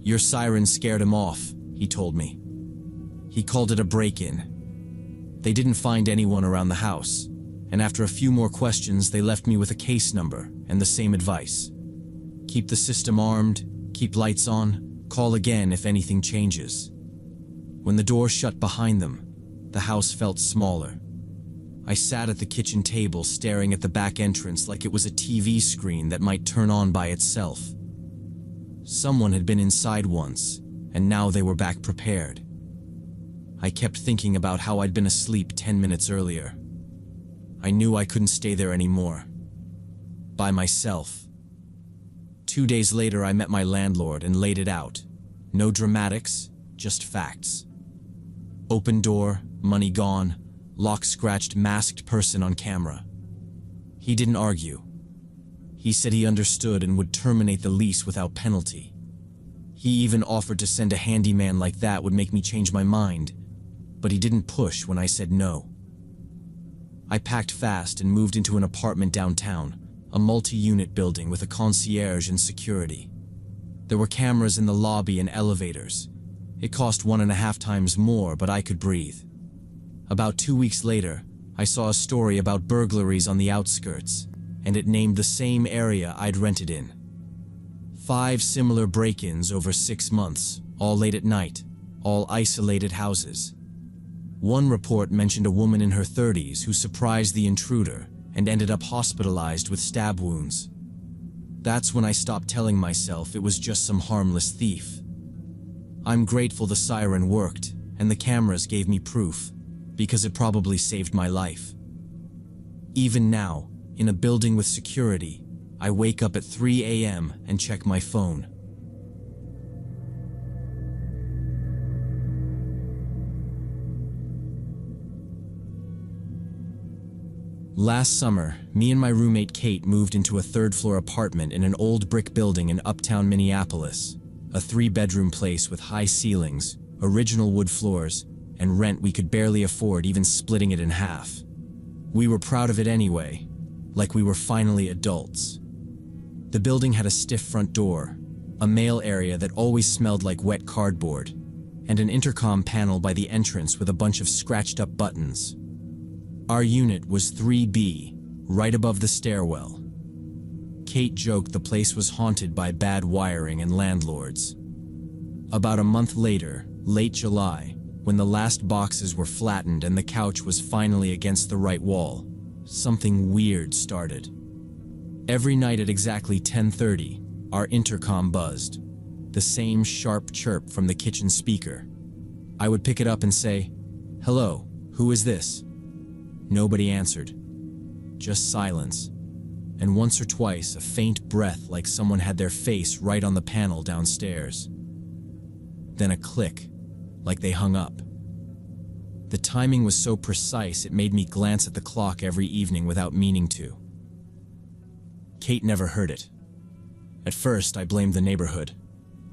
Your siren scared him off, he told me. He called it a break-in. They didn't find anyone around the house, and after a few more questions, they left me with a case number and the same advice. Keep the system armed, keep lights on, call again if anything changes. When the door shut behind them, the house felt smaller. I sat at the kitchen table staring at the back entrance like it was a TV screen that might turn on by itself. Someone had been inside once, and now they were back prepared. I kept thinking about how I'd been asleep 10 minutes earlier. I knew I couldn't stay there anymore. By myself. 2 days later, I met my landlord and laid it out. No dramatics, just facts. Open door, money gone, lock-scratched masked person on camera. He didn't argue. He said he understood and would terminate the lease without penalty. He even offered to send a handyman like that would make me change my mind, but he didn't push when I said no. I packed fast and moved into an apartment downtown, a multi-unit building with a concierge and security. There were cameras in the lobby and elevators. It cost 1.5 times more, but I could breathe. About 2 weeks later, I saw a story about burglaries on the outskirts, and it named the same area I'd rented in. 5 similar break-ins over 6 months, all late at night, all isolated houses. One report mentioned a woman in her 30s who surprised the intruder and ended up hospitalized with stab wounds. That's when I stopped telling myself it was just some harmless thief. I'm grateful the siren worked and the cameras gave me proof, because it probably saved my life. Even now, in a building with security, I wake up at 3 a.m. and check my phone. Last summer, me and my roommate Kate moved into a 3rd-floor apartment in an old brick building in uptown Minneapolis, a 3-bedroom place with high ceilings, original wood floors, and rent we could barely afford, even splitting it in half. We were proud of it anyway, like we were finally adults. The building had a stiff front door, a mail area that always smelled like wet cardboard, and an intercom panel by the entrance with a bunch of scratched-up buttons. Our unit was 3B, right above the stairwell. Kate joked the place was haunted by bad wiring and landlords. About a month later, late July, when the last boxes were flattened and the couch was finally against the right wall, something weird started. Every night at exactly 10:30, our intercom buzzed, the same sharp chirp from the kitchen speaker. I would pick it up and say, "Hello, who is this?" Nobody answered. Just silence. And once or twice, a faint breath like someone had their face right on the panel downstairs. Then a click, like they hung up. The timing was so precise it made me glance at the clock every evening without meaning to. Kate never heard it. At first, I blamed the neighborhood.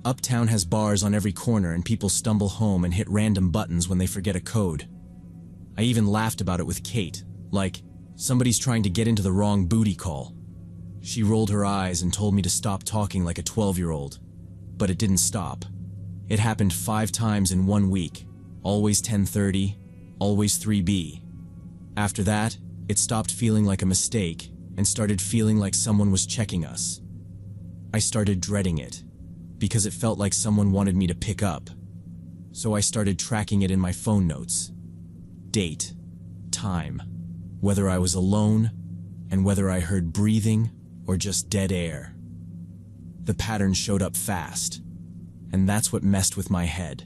Uptown has bars on every corner and people stumble home and hit random buttons when they forget a code. I even laughed about it with Kate, like, somebody's trying to get into the wrong booty call. She rolled her eyes and told me to stop talking like a 12-year-old. But it didn't stop. It happened 5 times in 1 week, always 10:30, always 3B. After that, it stopped feeling like a mistake and started feeling like someone was checking us. I started dreading it, because it felt like someone wanted me to pick up. So I started tracking it in my phone notes. Date, time, whether I was alone, and whether I heard breathing or just dead air. The pattern showed up fast, and that's what messed with my head.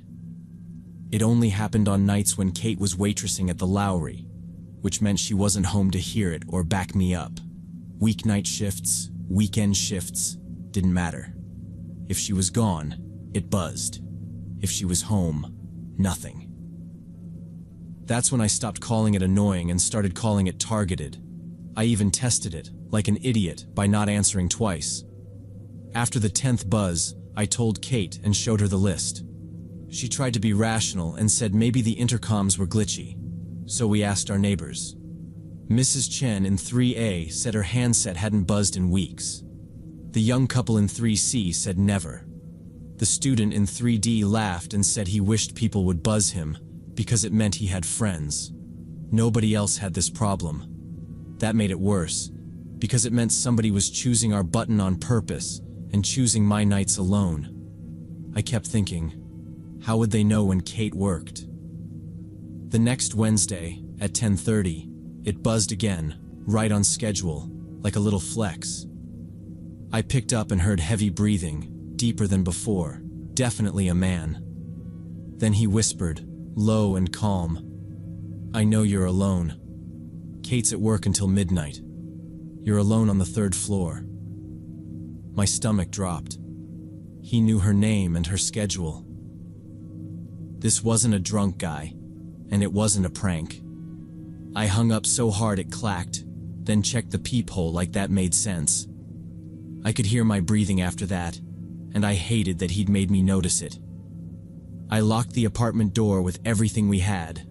It only happened on nights when Kate was waitressing at the Lowry, which meant she wasn't home to hear it or back me up. Weeknight shifts, weekend shifts, didn't matter. If she was gone, it buzzed. If she was home, nothing. That's when I stopped calling it annoying and started calling it targeted. I even tested it, like an idiot, by not answering twice. After the 10th buzz, I told Kate and showed her the list. She tried to be rational and said maybe the intercoms were glitchy, so we asked our neighbors. Mrs. Chen in 3A said her handset hadn't buzzed in weeks. The young couple in 3C said never. The student in 3D laughed and said he wished people would buzz him because it meant he had friends. Nobody else had this problem. That made it worse, because it meant somebody was choosing our button on purpose and choosing my nights alone. I kept thinking, how would they know when Kate worked? The next Wednesday, at 10:30, it buzzed again, right on schedule, like a little flex. I picked up and heard heavy breathing, deeper than before, definitely a man. Then he whispered, low and calm, "I know you're alone. Kate's at work until midnight. You're alone on the 3rd floor." My stomach dropped. He knew her name and her schedule. This wasn't a drunk guy, and it wasn't a prank. I hung up so hard it clacked, then checked the peephole like that made sense. I could hear my breathing after that, and I hated that he'd made me notice it. I locked the apartment door with everything we had,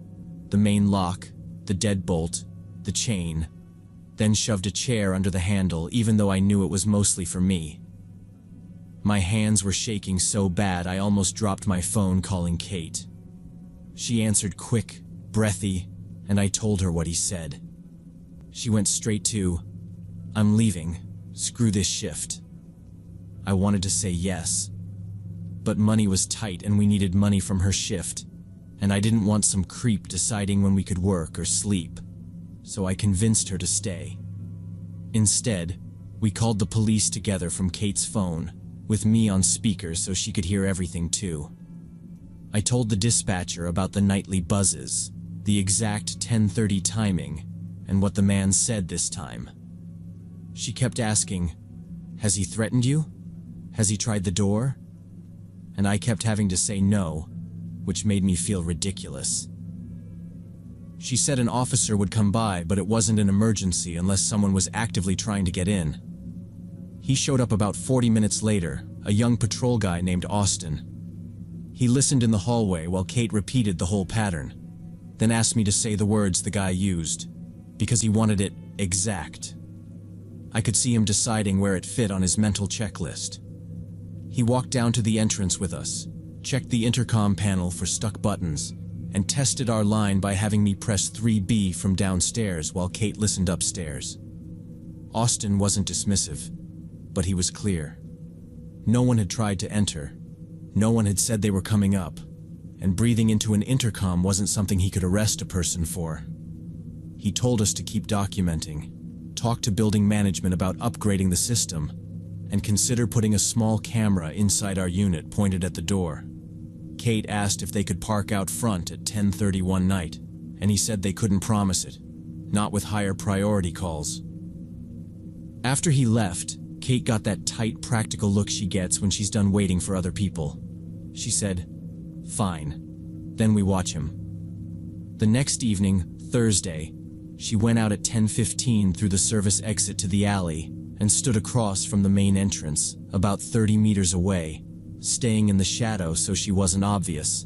the main lock, the deadbolt, the chain, then shoved a chair under the handle even though I knew it was mostly for me. My hands were shaking so bad I almost dropped my phone calling Kate. She answered quick, breathy, and I told her what he said. She went straight to, "I'm leaving, screw this shift." I wanted to say yes, but money was tight and we needed money from her shift, and I didn't want some creep deciding when we could work or sleep, so I convinced her to stay. Instead, we called the police together from Kate's phone, with me on speaker so she could hear everything too. I told the dispatcher about the nightly buzzes, the exact 10:30 timing, and what the man said this time. She kept asking, "Has he threatened you? Has he tried the door?" And I kept having to say no, which made me feel ridiculous. She said an officer would come by, but it wasn't an emergency unless someone was actively trying to get in. He showed up about 40 minutes later, a young patrol guy named Austin. He listened in the hallway while Kate repeated the whole pattern, then asked me to say the words the guy used, because he wanted it exact. I could see him deciding where it fit on his mental checklist. He walked down to the entrance with us, checked the intercom panel for stuck buttons, and tested our line by having me press 3B from downstairs while Kate listened upstairs. Austin wasn't dismissive, but he was clear. No one had tried to enter. No one had said they were coming up, and breathing into an intercom wasn't something he could arrest a person for. He told us to keep documenting, talk to building management about upgrading the system, and consider putting a small camera inside our unit pointed at the door. Kate asked if they could park out front at 10:30 one night, and he said they couldn't promise it, not with higher priority calls. After he left, Kate got that tight, practical look she gets when she's done waiting for other people. She said, "Fine." Then we watch him. The next evening, Thursday, she went out at 10:15 through the service exit to the alley and stood across from the main entrance, about 30 meters away, staying in the shadow so she wasn't obvious.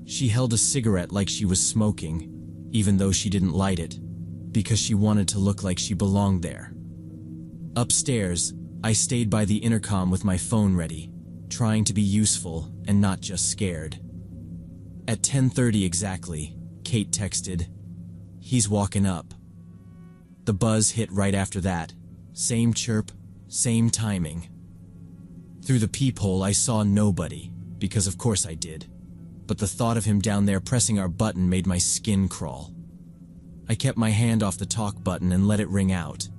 She held a cigarette like she was smoking, even though she didn't light it, because she wanted to look like she belonged there. Upstairs, I stayed by the intercom with my phone ready, trying to be useful and not just scared. At 10:30 exactly, Kate texted, "He's walking up." The buzz hit right after that. Same chirp, same timing. Through the peephole I saw nobody, because of course I did, but the thought of him down there pressing our button made my skin crawl. I kept my hand off the talk button and let it ring out.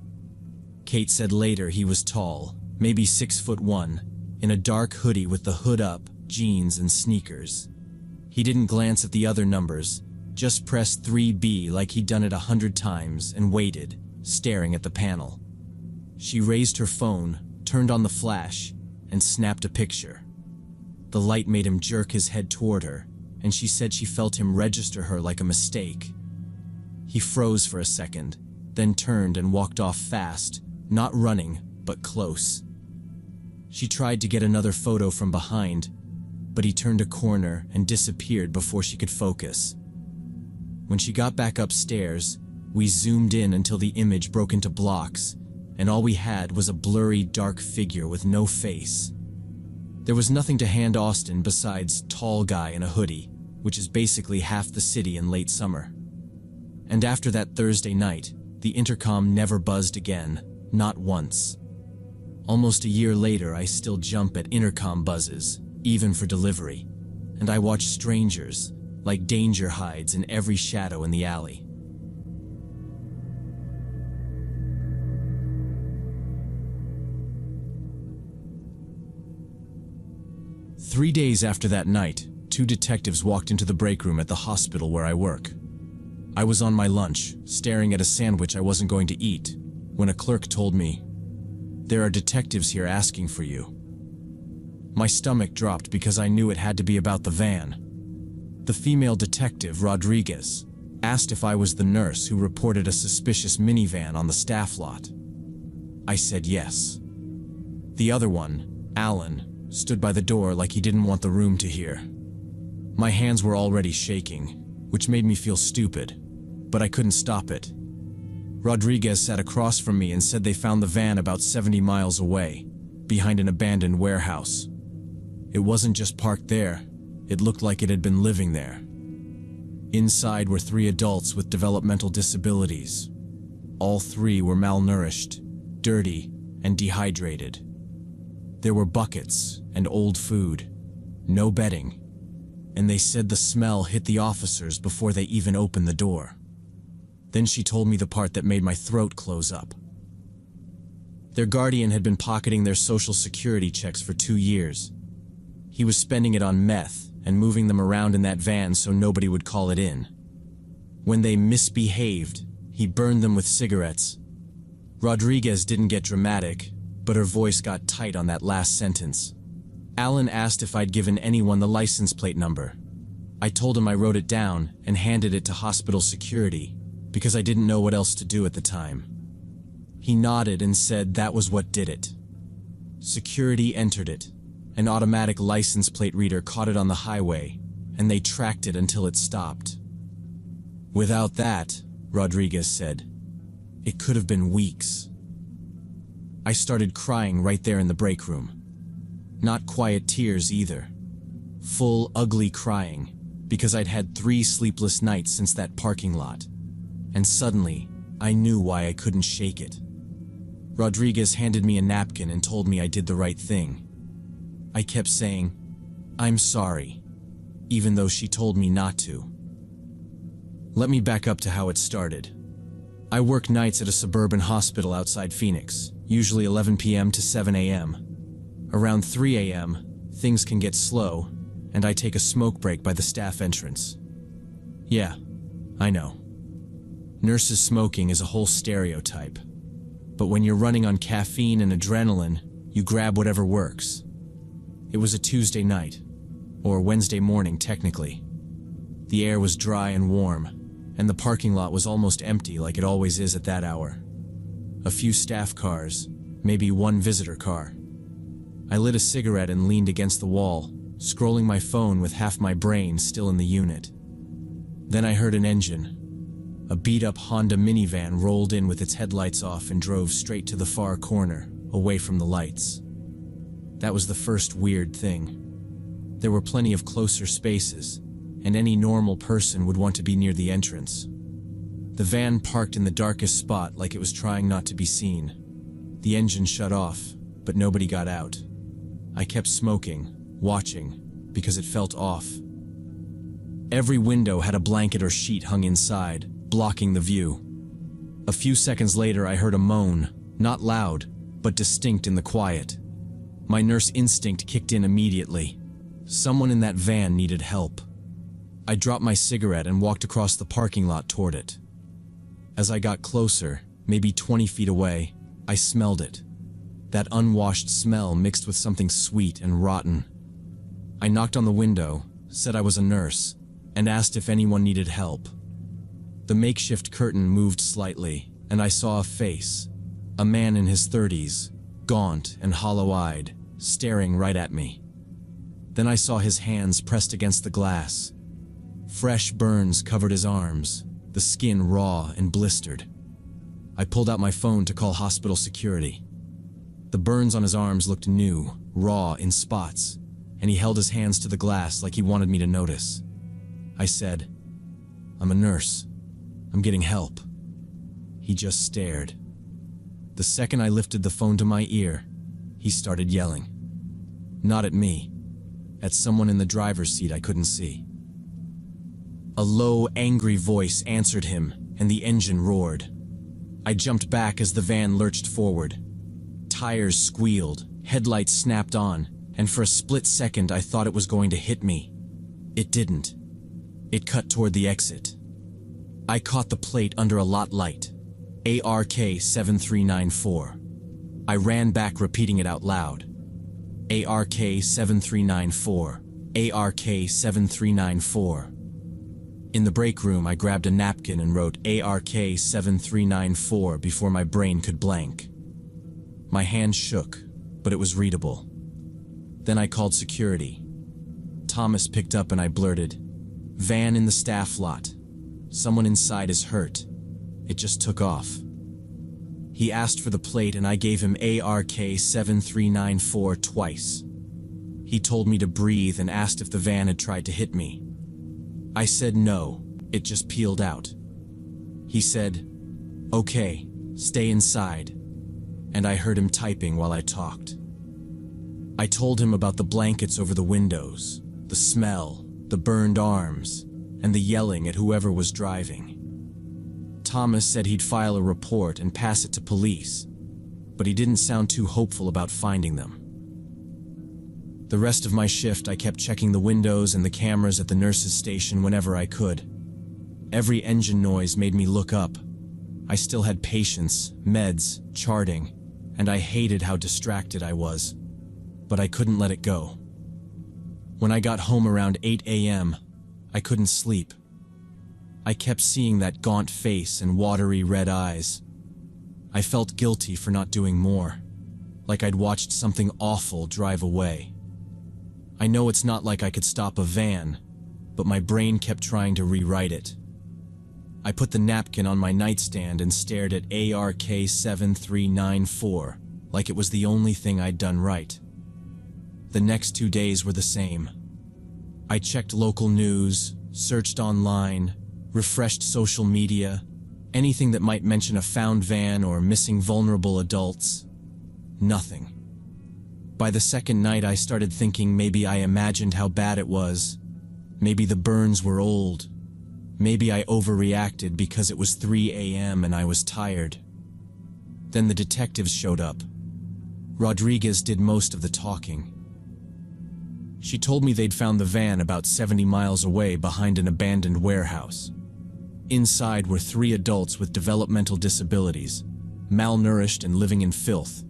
Kate said later he was tall, maybe 6'1", in a dark hoodie with the hood up, jeans and sneakers. He didn't glance at the other numbers, just pressed 3B like he'd done it 100 times and waited, staring at the panel. She raised her phone, turned on the flash, and snapped a picture. The light made him jerk his head toward her, and she said she felt him register her like a mistake. He froze for a second, then turned and walked off fast, not running, but close. She tried to get another photo from behind, but he turned a corner and disappeared before she could focus. When she got back upstairs, we zoomed in until the image broke into blocks, and all we had was a blurry, dark figure with no face. There was nothing to hand Austin besides tall guy in a hoodie, which is basically half the city in late summer. And after that Thursday night, the intercom never buzzed again, not once. Almost a year later, I still jump at intercom buzzes, even for delivery, and I watch strangers, like danger hides in every shadow in the alley. Three days after that night, two detectives walked into the break room at the hospital where I work. I was on my lunch, staring at a sandwich I wasn't going to eat, when a clerk told me, "There are detectives here asking for you." My stomach dropped because I knew it had to be about the van. The female detective, Rodriguez, asked if I was the nurse who reported a suspicious minivan on the staff lot. I said yes. The other one, Alan, stood by the door like he didn't want the room to hear. My hands were already shaking, which made me feel stupid, but I couldn't stop it. Rodriguez sat across from me and said they found the van about 70 miles away, behind an abandoned warehouse. It wasn't just parked there, it looked like it had been living there. Inside were 3 adults with developmental disabilities. All 3 were malnourished, dirty, and dehydrated. There were buckets and old food, no bedding, and they said the smell hit the officers before they even opened the door. Then she told me the part that made my throat close up. Their guardian had been pocketing their social security checks for 2 years. He was spending it on meth and moving them around in that van so nobody would call it in. When they misbehaved, he burned them with cigarettes. Rodriguez didn't get dramatic, but her voice got tight on that last sentence. Alan asked if I'd given anyone the license plate number. I told him I wrote it down and handed it to hospital security because I didn't know what else to do at the time. He nodded and said that was what did it. Security entered it. An automatic license plate reader caught it on the highway, and they tracked it until it stopped. Without that, Rodriguez said, it could have been weeks. I started crying right there in the break room. Not quiet tears either. Full, ugly crying, because I'd had 3 sleepless nights since that parking lot. And suddenly, I knew why I couldn't shake it. Rodriguez handed me a napkin and told me I did the right thing. I kept saying, I'm sorry, even though she told me not to. Let me back up to how it started. I work nights at a suburban hospital outside Phoenix, usually 11 p.m. to 7 a.m. Around 3 a.m., things can get slow, and I take a smoke break by the staff entrance. Yeah, I know. Nurses smoking is a whole stereotype. But when you're running on caffeine and adrenaline, you grab whatever works. It was a Tuesday night, or Wednesday morning technically. The air was dry and warm, and the parking lot was almost empty like it always is at that hour. A few staff cars, maybe 1 visitor car. I lit a cigarette and leaned against the wall, scrolling my phone with half my brain still in the unit. Then I heard an engine. A beat-up Honda minivan rolled in with its headlights off and drove straight to the far corner, away from the lights. That was the first weird thing. There were plenty of closer spaces, and any normal person would want to be near the entrance. The van parked in the darkest spot like it was trying not to be seen. The engine shut off, but nobody got out. I kept smoking, watching, because it felt off. Every window had a blanket or sheet hung inside, blocking the view. A few seconds later, I heard a moan, not loud, but distinct in the quiet. My nurse instinct kicked in immediately. Someone in that van needed help. I dropped my cigarette and walked across the parking lot toward it. As I got closer, maybe 20 feet away, I smelled it. That unwashed smell mixed with something sweet and rotten. I knocked on the window, said I was a nurse, and asked if anyone needed help. The makeshift curtain moved slightly, and I saw a face. A man in his 30s, gaunt and hollow-eyed, staring right at me. Then I saw his hands pressed against the glass. Fresh burns covered his arms, the skin raw and blistered. I pulled out my phone to call hospital security. The burns on his arms looked new, raw in spots, and he held his hands to the glass like he wanted me to notice. I said, "I'm a nurse. I'm getting help." He just stared. The second I lifted the phone to my ear, he started yelling. Not at me, at someone in the driver's seat I couldn't see. A low, angry voice answered him, and the engine roared. I jumped back as the van lurched forward. Tires squealed, headlights snapped on, and for a split second I thought it was going to hit me. It didn't. It cut toward the exit. I caught the plate under a lot light. ARK 7394. I ran back repeating it out loud. ARK 7394. ARK 7394. In the break room, I grabbed a napkin and wrote ARK 7394 before my brain could blank. My hand shook, but it was readable. Then I called security. Thomas picked up and I blurted, "Van in the staff lot. Someone inside is hurt. It just took off." He asked for the plate and I gave him ARK 7394 twice. He told me to breathe and asked if the van had tried to hit me. I said no, it just peeled out. He said, "Okay, stay inside," and I heard him typing while I talked. I told him about the blankets over the windows, the smell, the burned arms, and the yelling at whoever was driving. Thomas said he'd file a report and pass it to police, but he didn't sound too hopeful about finding them. The rest of my shift, I kept checking the windows and the cameras at the nurse's station whenever I could. Every engine noise made me look up. I still had patients, meds, charting, and I hated how distracted I was, but I couldn't let it go. When I got home around 8 a.m., I couldn't sleep. I kept seeing that gaunt face and watery red eyes. I felt guilty for not doing more, like I'd watched something awful drive away. I know it's not like I could stop a van, but my brain kept trying to rewrite it. I put the napkin on my nightstand and stared at ARK 7394 like it was the only thing I'd done right. The next 2 days were the same. I checked local news, searched online, refreshed social media, anything that might mention a found van or missing vulnerable adults. Nothing. By the second night, I started thinking maybe I imagined how bad it was. Maybe the burns were old. Maybe I overreacted because it was 3 a.m. and I was tired. Then the detectives showed up. Rodriguez did most of the talking. She told me they'd found the van about 70 miles away behind an abandoned warehouse. Inside were 3 adults with developmental disabilities, malnourished and living in filth.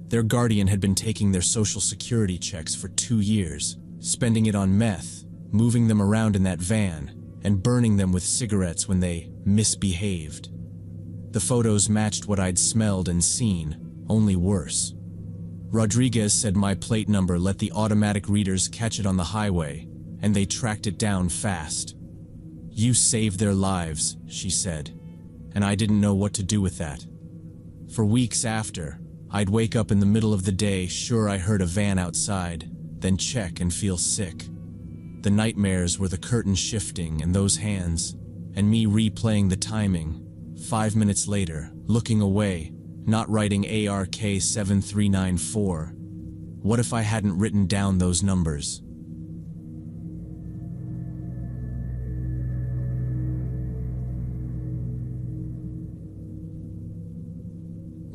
Their guardian had been taking their social security checks for 2 years, spending it on meth, moving them around in that van, and burning them with cigarettes when they misbehaved. The photos matched what I'd smelled and seen, only worse. Rodriguez said my plate number let the automatic readers catch it on the highway, and they tracked it down fast. "You saved their lives," she said, and I didn't know what to do with that. For weeks after, I'd wake up in the middle of the day sure I heard a van outside, then check and feel sick. The nightmares were the curtain shifting and those hands, and me replaying the timing, 5 minutes later, looking away, not writing ARK 7394. What if I hadn't written down those numbers?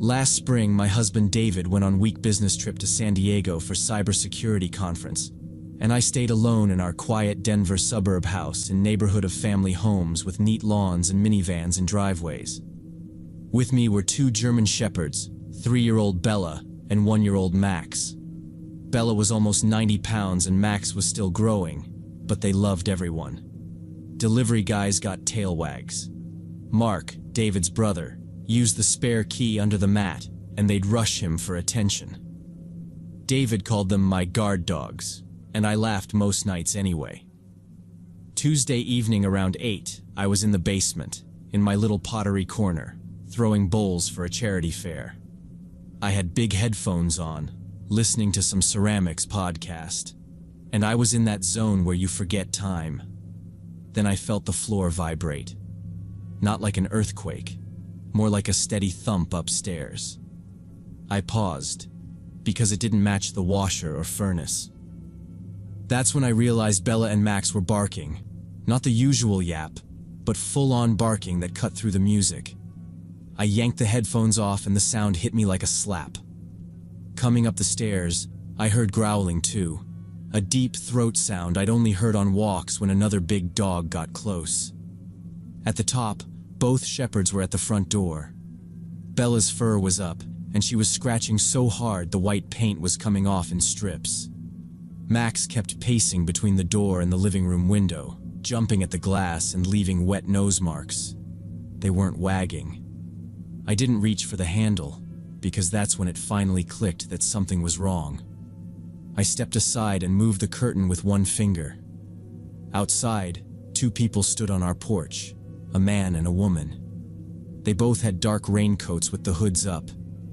Last spring, my husband David went on a week business trip to San Diego for cybersecurity conference, and I stayed alone in our quiet Denver suburb house in neighborhood of family homes with neat lawns and minivans and driveways. With me were 2 German shepherds, 3-year-old Bella and 1-year-old Max. Bella was almost 90 pounds and Max was still growing, but they loved everyone. Delivery guys got tail wags. Mark, David's brother, used the spare key under the mat, and they'd rush him for attention. David called them my guard dogs, and I laughed most nights anyway. Tuesday evening around 8, I was in the basement, in my little pottery corner, throwing bowls for a charity fair. I had big headphones on, listening to some ceramics podcast, and I was in that zone where you forget time. Then I felt the floor vibrate. Not like an earthquake, more like a steady thump upstairs. I paused, because it didn't match the washer or furnace. That's when I realized Bella and Max were barking, not the usual yap, but full-on barking that cut through the music. I yanked the headphones off and the sound hit me like a slap. Coming up the stairs, I heard growling too, a deep throat sound I'd only heard on walks when another big dog got close. At the top, both shepherds were at the front door. Bella's fur was up, and she was scratching so hard the white paint was coming off in strips. Max kept pacing between the door and the living room window, jumping at the glass and leaving wet nose marks. They weren't wagging. I didn't reach for the handle, because that's when it finally clicked that something was wrong. I stepped aside and moved the curtain with one finger. Outside, two people stood on our porch, a man and a woman. They both had dark raincoats with the hoods up,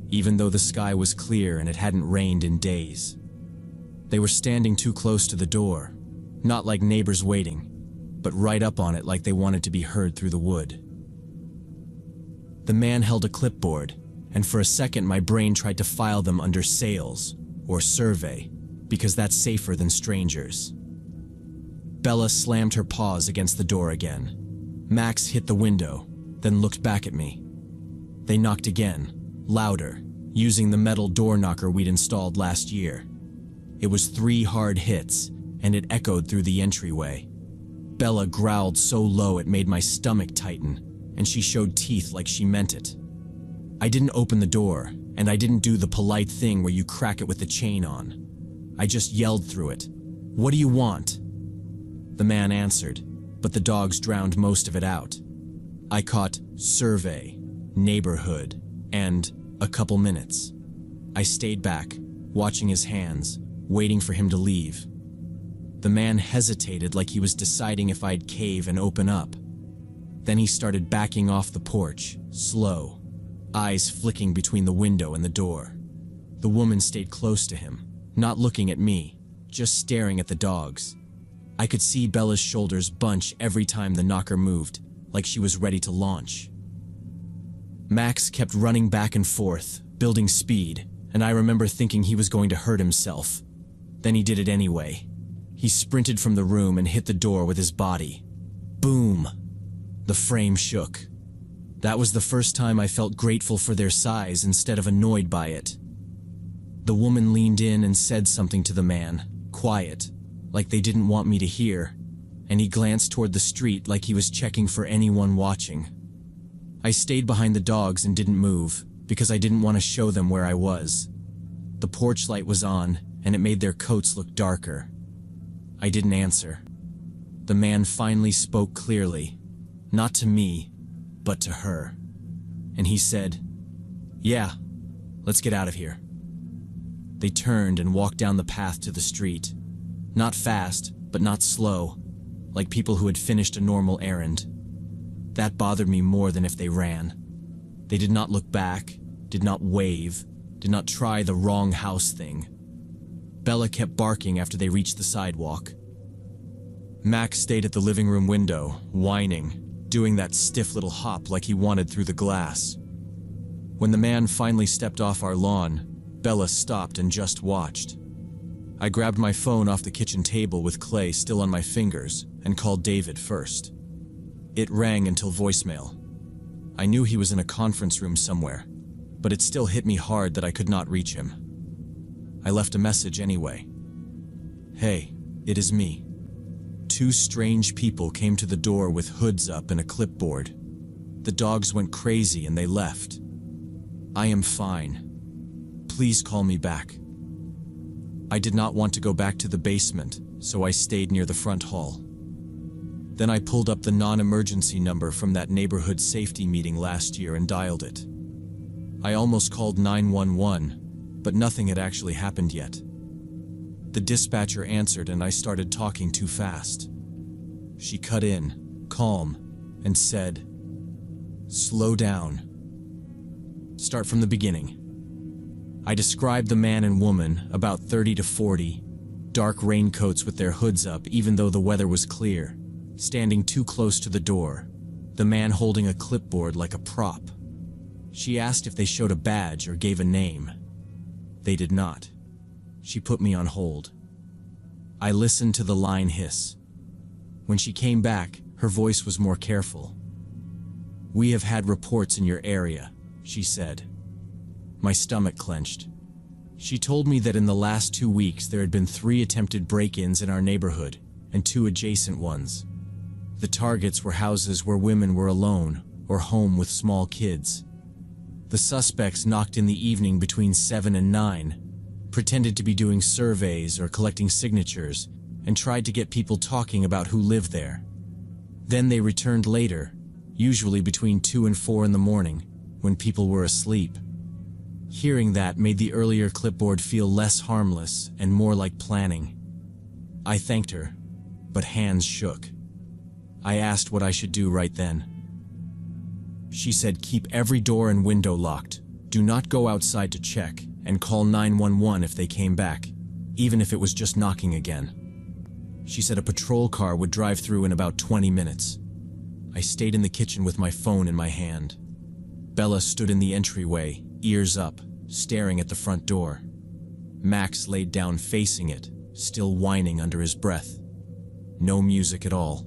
even though the sky was clear and it hadn't rained in days. They were standing too close to the door, not like neighbors waiting, but right up on it like they wanted to be heard through the wood. The man held a clipboard, and for a second my brain tried to file them under sales or survey, because that's safer than strangers. Bella slammed her paws against the door again. Max hit the window, then looked back at me. They knocked again, louder, using the metal door knocker we'd installed last year. It was 3 hard hits, and it echoed through the entryway. Bella growled so low it made my stomach tighten, and she showed teeth like she meant it. I didn't open the door, and I didn't do the polite thing where you crack it with the chain on. I just yelled through it. "What do you want?" The man answered, but the dogs drowned most of it out. I caught survey, neighborhood, and a couple minutes. I stayed back, watching his hands, waiting for him to leave. The man hesitated like he was deciding if I'd cave and open up. Then he started backing off the porch, slow, eyes flicking between the window and the door. The woman stayed close to him, not looking at me, just staring at the dogs. I could see Bella's shoulders bunch every time the knocker moved, like she was ready to launch. Max kept running back and forth, building speed, and I remember thinking he was going to hurt himself. Then he did it anyway. He sprinted from the room and hit the door with his body. Boom! The frame shook. That was the first time I felt grateful for their size instead of annoyed by it. The woman leaned in and said something to the man, quiet, like they didn't want me to hear, and he glanced toward the street like he was checking for anyone watching. I stayed behind the dogs and didn't move, because I didn't want to show them where I was. The porch light was on, and it made their coats look darker. I didn't answer. The man finally spoke clearly, not to me, but to her. And he said, "Yeah, let's get out of here." They turned and walked down the path to the street. Not fast, but not slow, like people who had finished a normal errand. That bothered me more than if they ran. They did not look back, did not wave, did not try the wrong house thing. Bella kept barking after they reached the sidewalk. Max stayed at the living room window, whining, doing that stiff little hop like he wanted through the glass. When the man finally stepped off our lawn, Bella stopped and just watched. I grabbed my phone off the kitchen table with clay still on my fingers and called David first. It rang until voicemail. I knew he was in a conference room somewhere, but it still hit me hard that I could not reach him. I left a message anyway. "Hey, it is me. 2 strange people came to the door with hoods up and a clipboard. The dogs went crazy and they left. I am fine. Please call me back." I did not want to go back to the basement, so I stayed near the front hall. Then I pulled up the non-emergency number from that neighborhood safety meeting last year and dialed it. I almost called 911, but nothing had actually happened yet. The dispatcher answered and I started talking too fast. She cut in, calm, and said, "Slow down. Start from the beginning." I described the man and woman, about 30 to 40, dark raincoats with their hoods up even though the weather was clear, standing too close to the door, the man holding a clipboard like a prop. She asked if they showed a badge or gave a name. They did not. She put me on hold. I listened to the line hiss. When she came back, her voice was more careful. "We have had reports in your area," she said. My stomach clenched. She told me that in the last 2 weeks there had been 3 attempted break-ins in our neighborhood and 2 adjacent ones. The targets were houses where women were alone or home with small kids. The suspects knocked in the evening between 7 and 9, pretended to be doing surveys or collecting signatures, and tried to get people talking about who lived there. Then they returned later, usually between 2 and 4 in the morning, when people were asleep. Hearing that made the earlier clipboard feel less harmless and more like planning. I thanked her, but hands shook. I asked what I should do right then. She said keep every door and window locked, do not go outside to check, and call 911 if they came back, even if it was just knocking again. She said a patrol car would drive through in about 20 minutes. I stayed in the kitchen with my phone in my hand. Bella stood in the entryway, ears up, staring at the front door. Max laid down facing it, still whining under his breath. No music at all.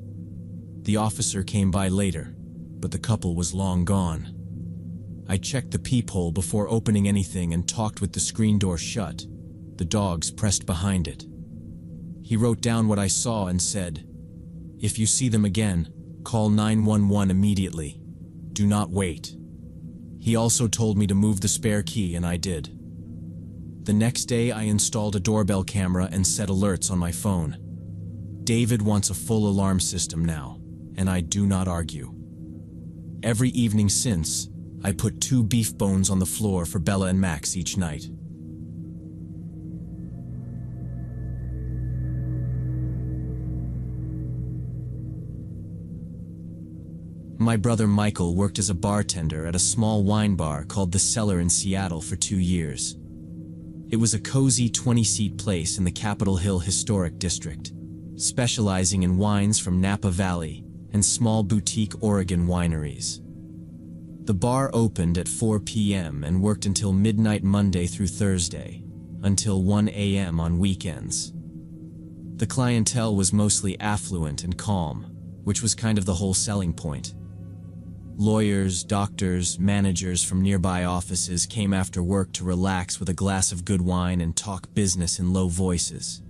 The officer came by later, but the couple was long gone. I checked the peephole before opening anything and talked with the screen door shut, the dogs pressed behind it. He wrote down what I saw and said, "If you see them again, call 911 immediately. Do not wait." He also told me to move the spare key, and I did. The next day, I installed a doorbell camera and set alerts on my phone. David wants a full alarm system now, and I do not argue. Every evening since, I put 2 beef bones on the floor for Bella and Max each night. My brother Michael worked as a bartender at a small wine bar called The Cellar in Seattle for 2 years. It was a cozy 20-seat place in the Capitol Hill Historic District, specializing in wines from Napa Valley and small boutique Oregon wineries. The bar opened at 4 p.m. and worked until midnight Monday through Thursday, until 1 a.m. on weekends. The clientele was mostly affluent and calm, which was kind of the whole selling point. Lawyers, doctors, managers from nearby offices came after work to relax with a glass of good wine and talk business in low voices.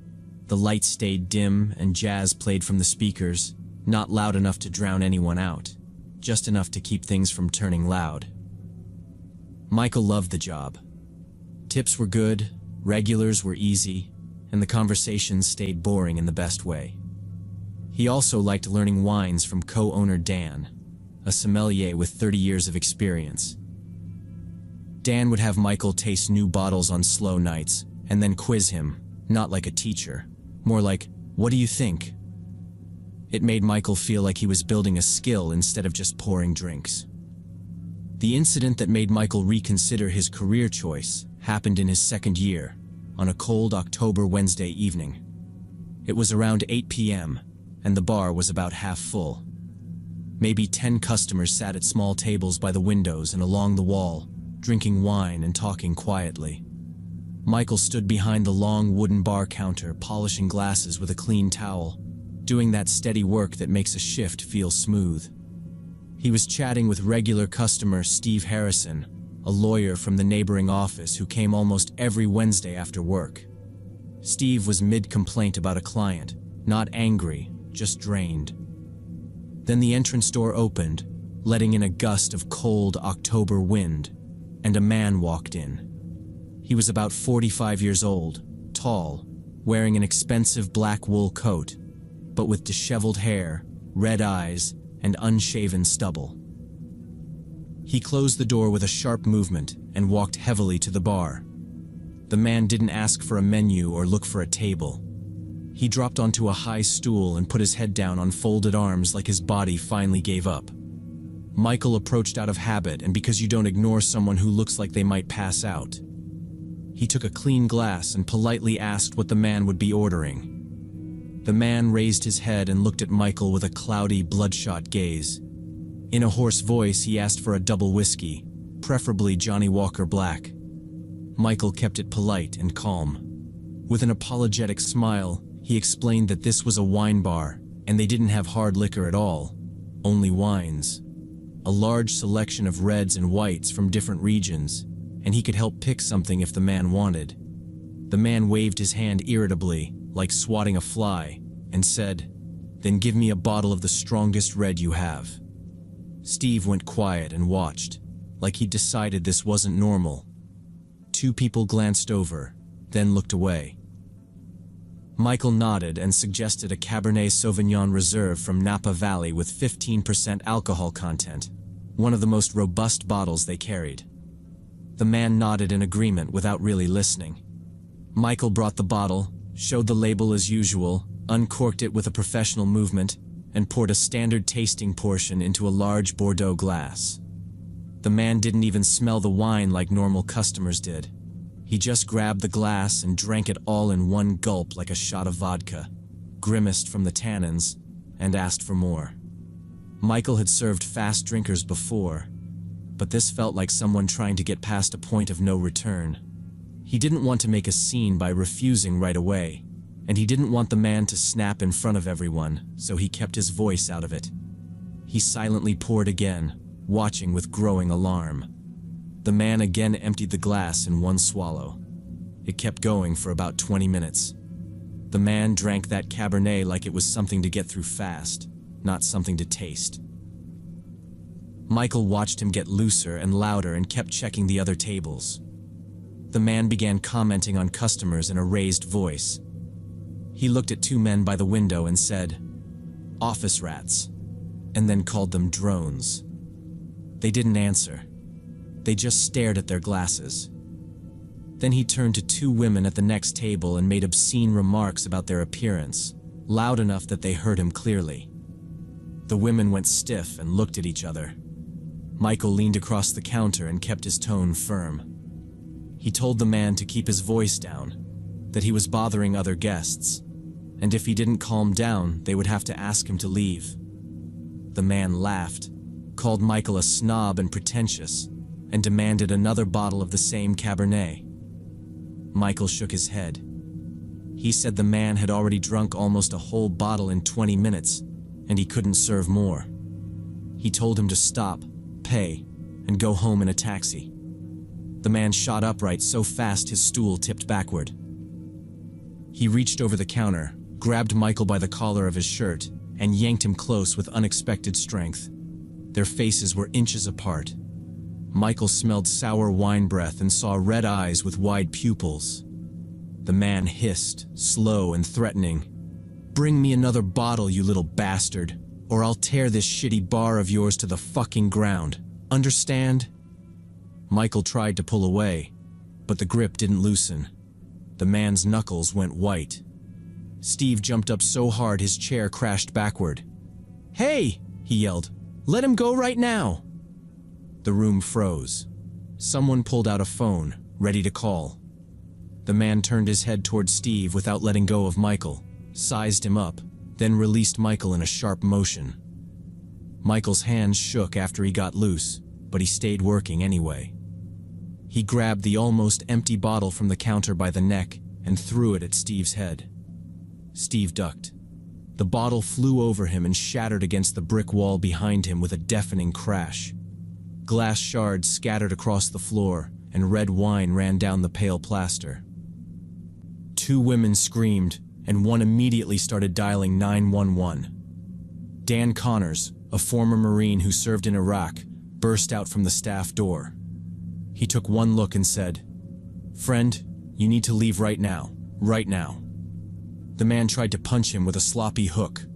The lights stayed dim and jazz played from the speakers, not loud enough to drown anyone out, just enough to keep things from turning loud. Michael loved the job. Tips were good, regulars were easy, and the conversations stayed boring in the best way. He also liked learning wines from co-owner Dan, a sommelier with 30 years of experience. Dan would have Michael taste new bottles on slow nights and then quiz him, not like a teacher, more like, "What do you think?" It made Michael feel like he was building a skill instead of just pouring drinks. The incident that made Michael reconsider his career choice happened in his second year, on a cold October Wednesday evening. It was around 8 p.m., and the bar was about half full. Maybe 10 customers sat at small tables by the windows and along the wall, drinking wine and talking quietly. Michael stood behind the long wooden bar counter, polishing glasses with a clean towel, doing that steady work that makes a shift feel smooth. He was chatting with regular customer Steve Harrison, a lawyer from the neighboring office who came almost every Wednesday after work. Steve was mid-complaint about a client, not angry, just drained. Then the entrance door opened, letting in a gust of cold October wind, and a man walked in. He was about 45 years old, tall, wearing an expensive black wool coat, but with disheveled hair, red eyes, and unshaven stubble. He closed the door with a sharp movement and walked heavily to the bar. The man didn't ask for a menu or look for a table. He dropped onto a high stool and put his head down on folded arms like his body finally gave up. Michael approached out of habit and because you don't ignore someone who looks like they might pass out. He took a clean glass and politely asked what the man would be ordering. The man raised his head and looked at Michael with a cloudy, bloodshot gaze. In a hoarse voice, he asked for a double whiskey, preferably Johnny Walker Black. Michael kept it polite and calm. With an apologetic smile, he explained that this was a wine bar, and they didn't have hard liquor at all, only wines. A large selection of reds and whites from different regions, and he could help pick something if the man wanted. The man waved his hand irritably, like swatting a fly, and said, "Then give me a bottle of the strongest red you have." Steve went quiet and watched, like he'd decided this wasn't normal. 2 people glanced over, then looked away. Michael nodded and suggested a Cabernet Sauvignon Reserve from Napa Valley with 15% alcohol content, one of the most robust bottles they carried. The man nodded in agreement without really listening. Michael brought the bottle, showed the label as usual, uncorked it with a professional movement, and poured a standard tasting portion into a large Bordeaux glass. The man didn't even smell the wine like normal customers did. He just grabbed the glass and drank it all in one gulp like a shot of vodka, grimaced from the tannins, and asked for more. Michael had served fast drinkers before, but this felt like someone trying to get past a point of no return. He didn't want to make a scene by refusing right away, and he didn't want the man to snap in front of everyone, so he kept his voice out of it. He silently poured again, watching with growing alarm. The man again emptied the glass in one swallow. It kept going for about 20 minutes. The man drank that Cabernet like it was something to get through fast, not something to taste. Michael watched him get looser and louder and kept checking the other tables. The man began commenting on customers in a raised voice. He looked at two men by the window and said, "Office rats," and then called them drones. They didn't answer. They just stared at their glasses. Then he turned to two women at the next table and made obscene remarks about their appearance, loud enough that they heard him clearly. The women went stiff and looked at each other. Michael leaned across the counter and kept his tone firm. He told the man to keep his voice down, that he was bothering other guests, and if he didn't calm down, they would have to ask him to leave. The man laughed, called Michael a snob and pretentious, and demanded another bottle of the same Cabernet. Michael shook his head. He said the man had already drunk almost a whole bottle in 20 minutes, and he couldn't serve more. He told him to stop, pay, and go home in a taxi. The man shot upright so fast his stool tipped backward. He reached over the counter, grabbed Michael by the collar of his shirt, and yanked him close with unexpected strength. Their faces were inches apart. Michael smelled sour wine breath and saw red eyes with wide pupils. The man hissed, slow and threatening, "Bring me another bottle, you little bastard, or I'll tear this shitty bar of yours to the fucking ground. Understand?" Michael tried to pull away, but the grip didn't loosen. The man's knuckles went white. Steve jumped up so hard his chair crashed backward. "Hey!" he yelled. "Let him go right now!" The room froze. Someone pulled out a phone, ready to call. The man turned his head toward Steve without letting go of Michael, sized him up, then released Michael in a sharp motion. Michael's hands shook after he got loose, but he stayed working anyway. He grabbed the almost empty bottle from the counter by the neck and threw it at Steve's head. Steve ducked. The bottle flew over him and shattered against the brick wall behind him with a deafening crash. Glass shards scattered across the floor, and red wine ran down the pale plaster. Two women screamed, and one immediately started dialing 911. Dan Connors, a former Marine who served in Iraq, burst out from the staff door. He took one look and said, "Friend, you need to leave right now, right now." The man tried to punch him with a sloppy hook.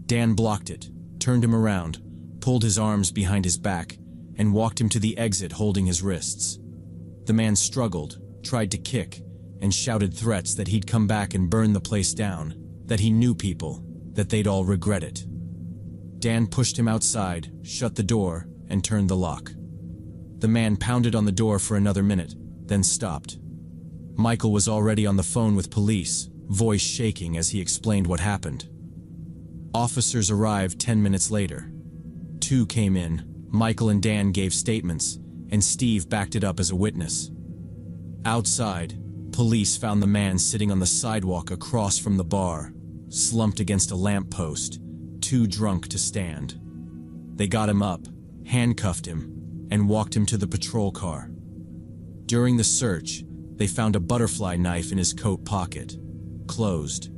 Dan blocked it, turned him around, pulled his arms behind his back, and walked him to the exit holding his wrists. The man struggled, tried to kick, and shouted threats that he'd come back and burn the place down, that he knew people, that they'd all regret it. Dan pushed him outside, shut the door, and turned the lock. The man pounded on the door for another minute, then stopped. Michael was already on the phone with police, voice shaking as he explained what happened. Officers arrived 10 minutes later. Two came in, Michael and Dan gave statements, and Steve backed it up as a witness. Outside, police found the man sitting on the sidewalk across from the bar, slumped against a lamppost, too drunk to stand. They got him up, handcuffed him, and walked him to the patrol car. During the search, they found a butterfly knife in his coat pocket, closed.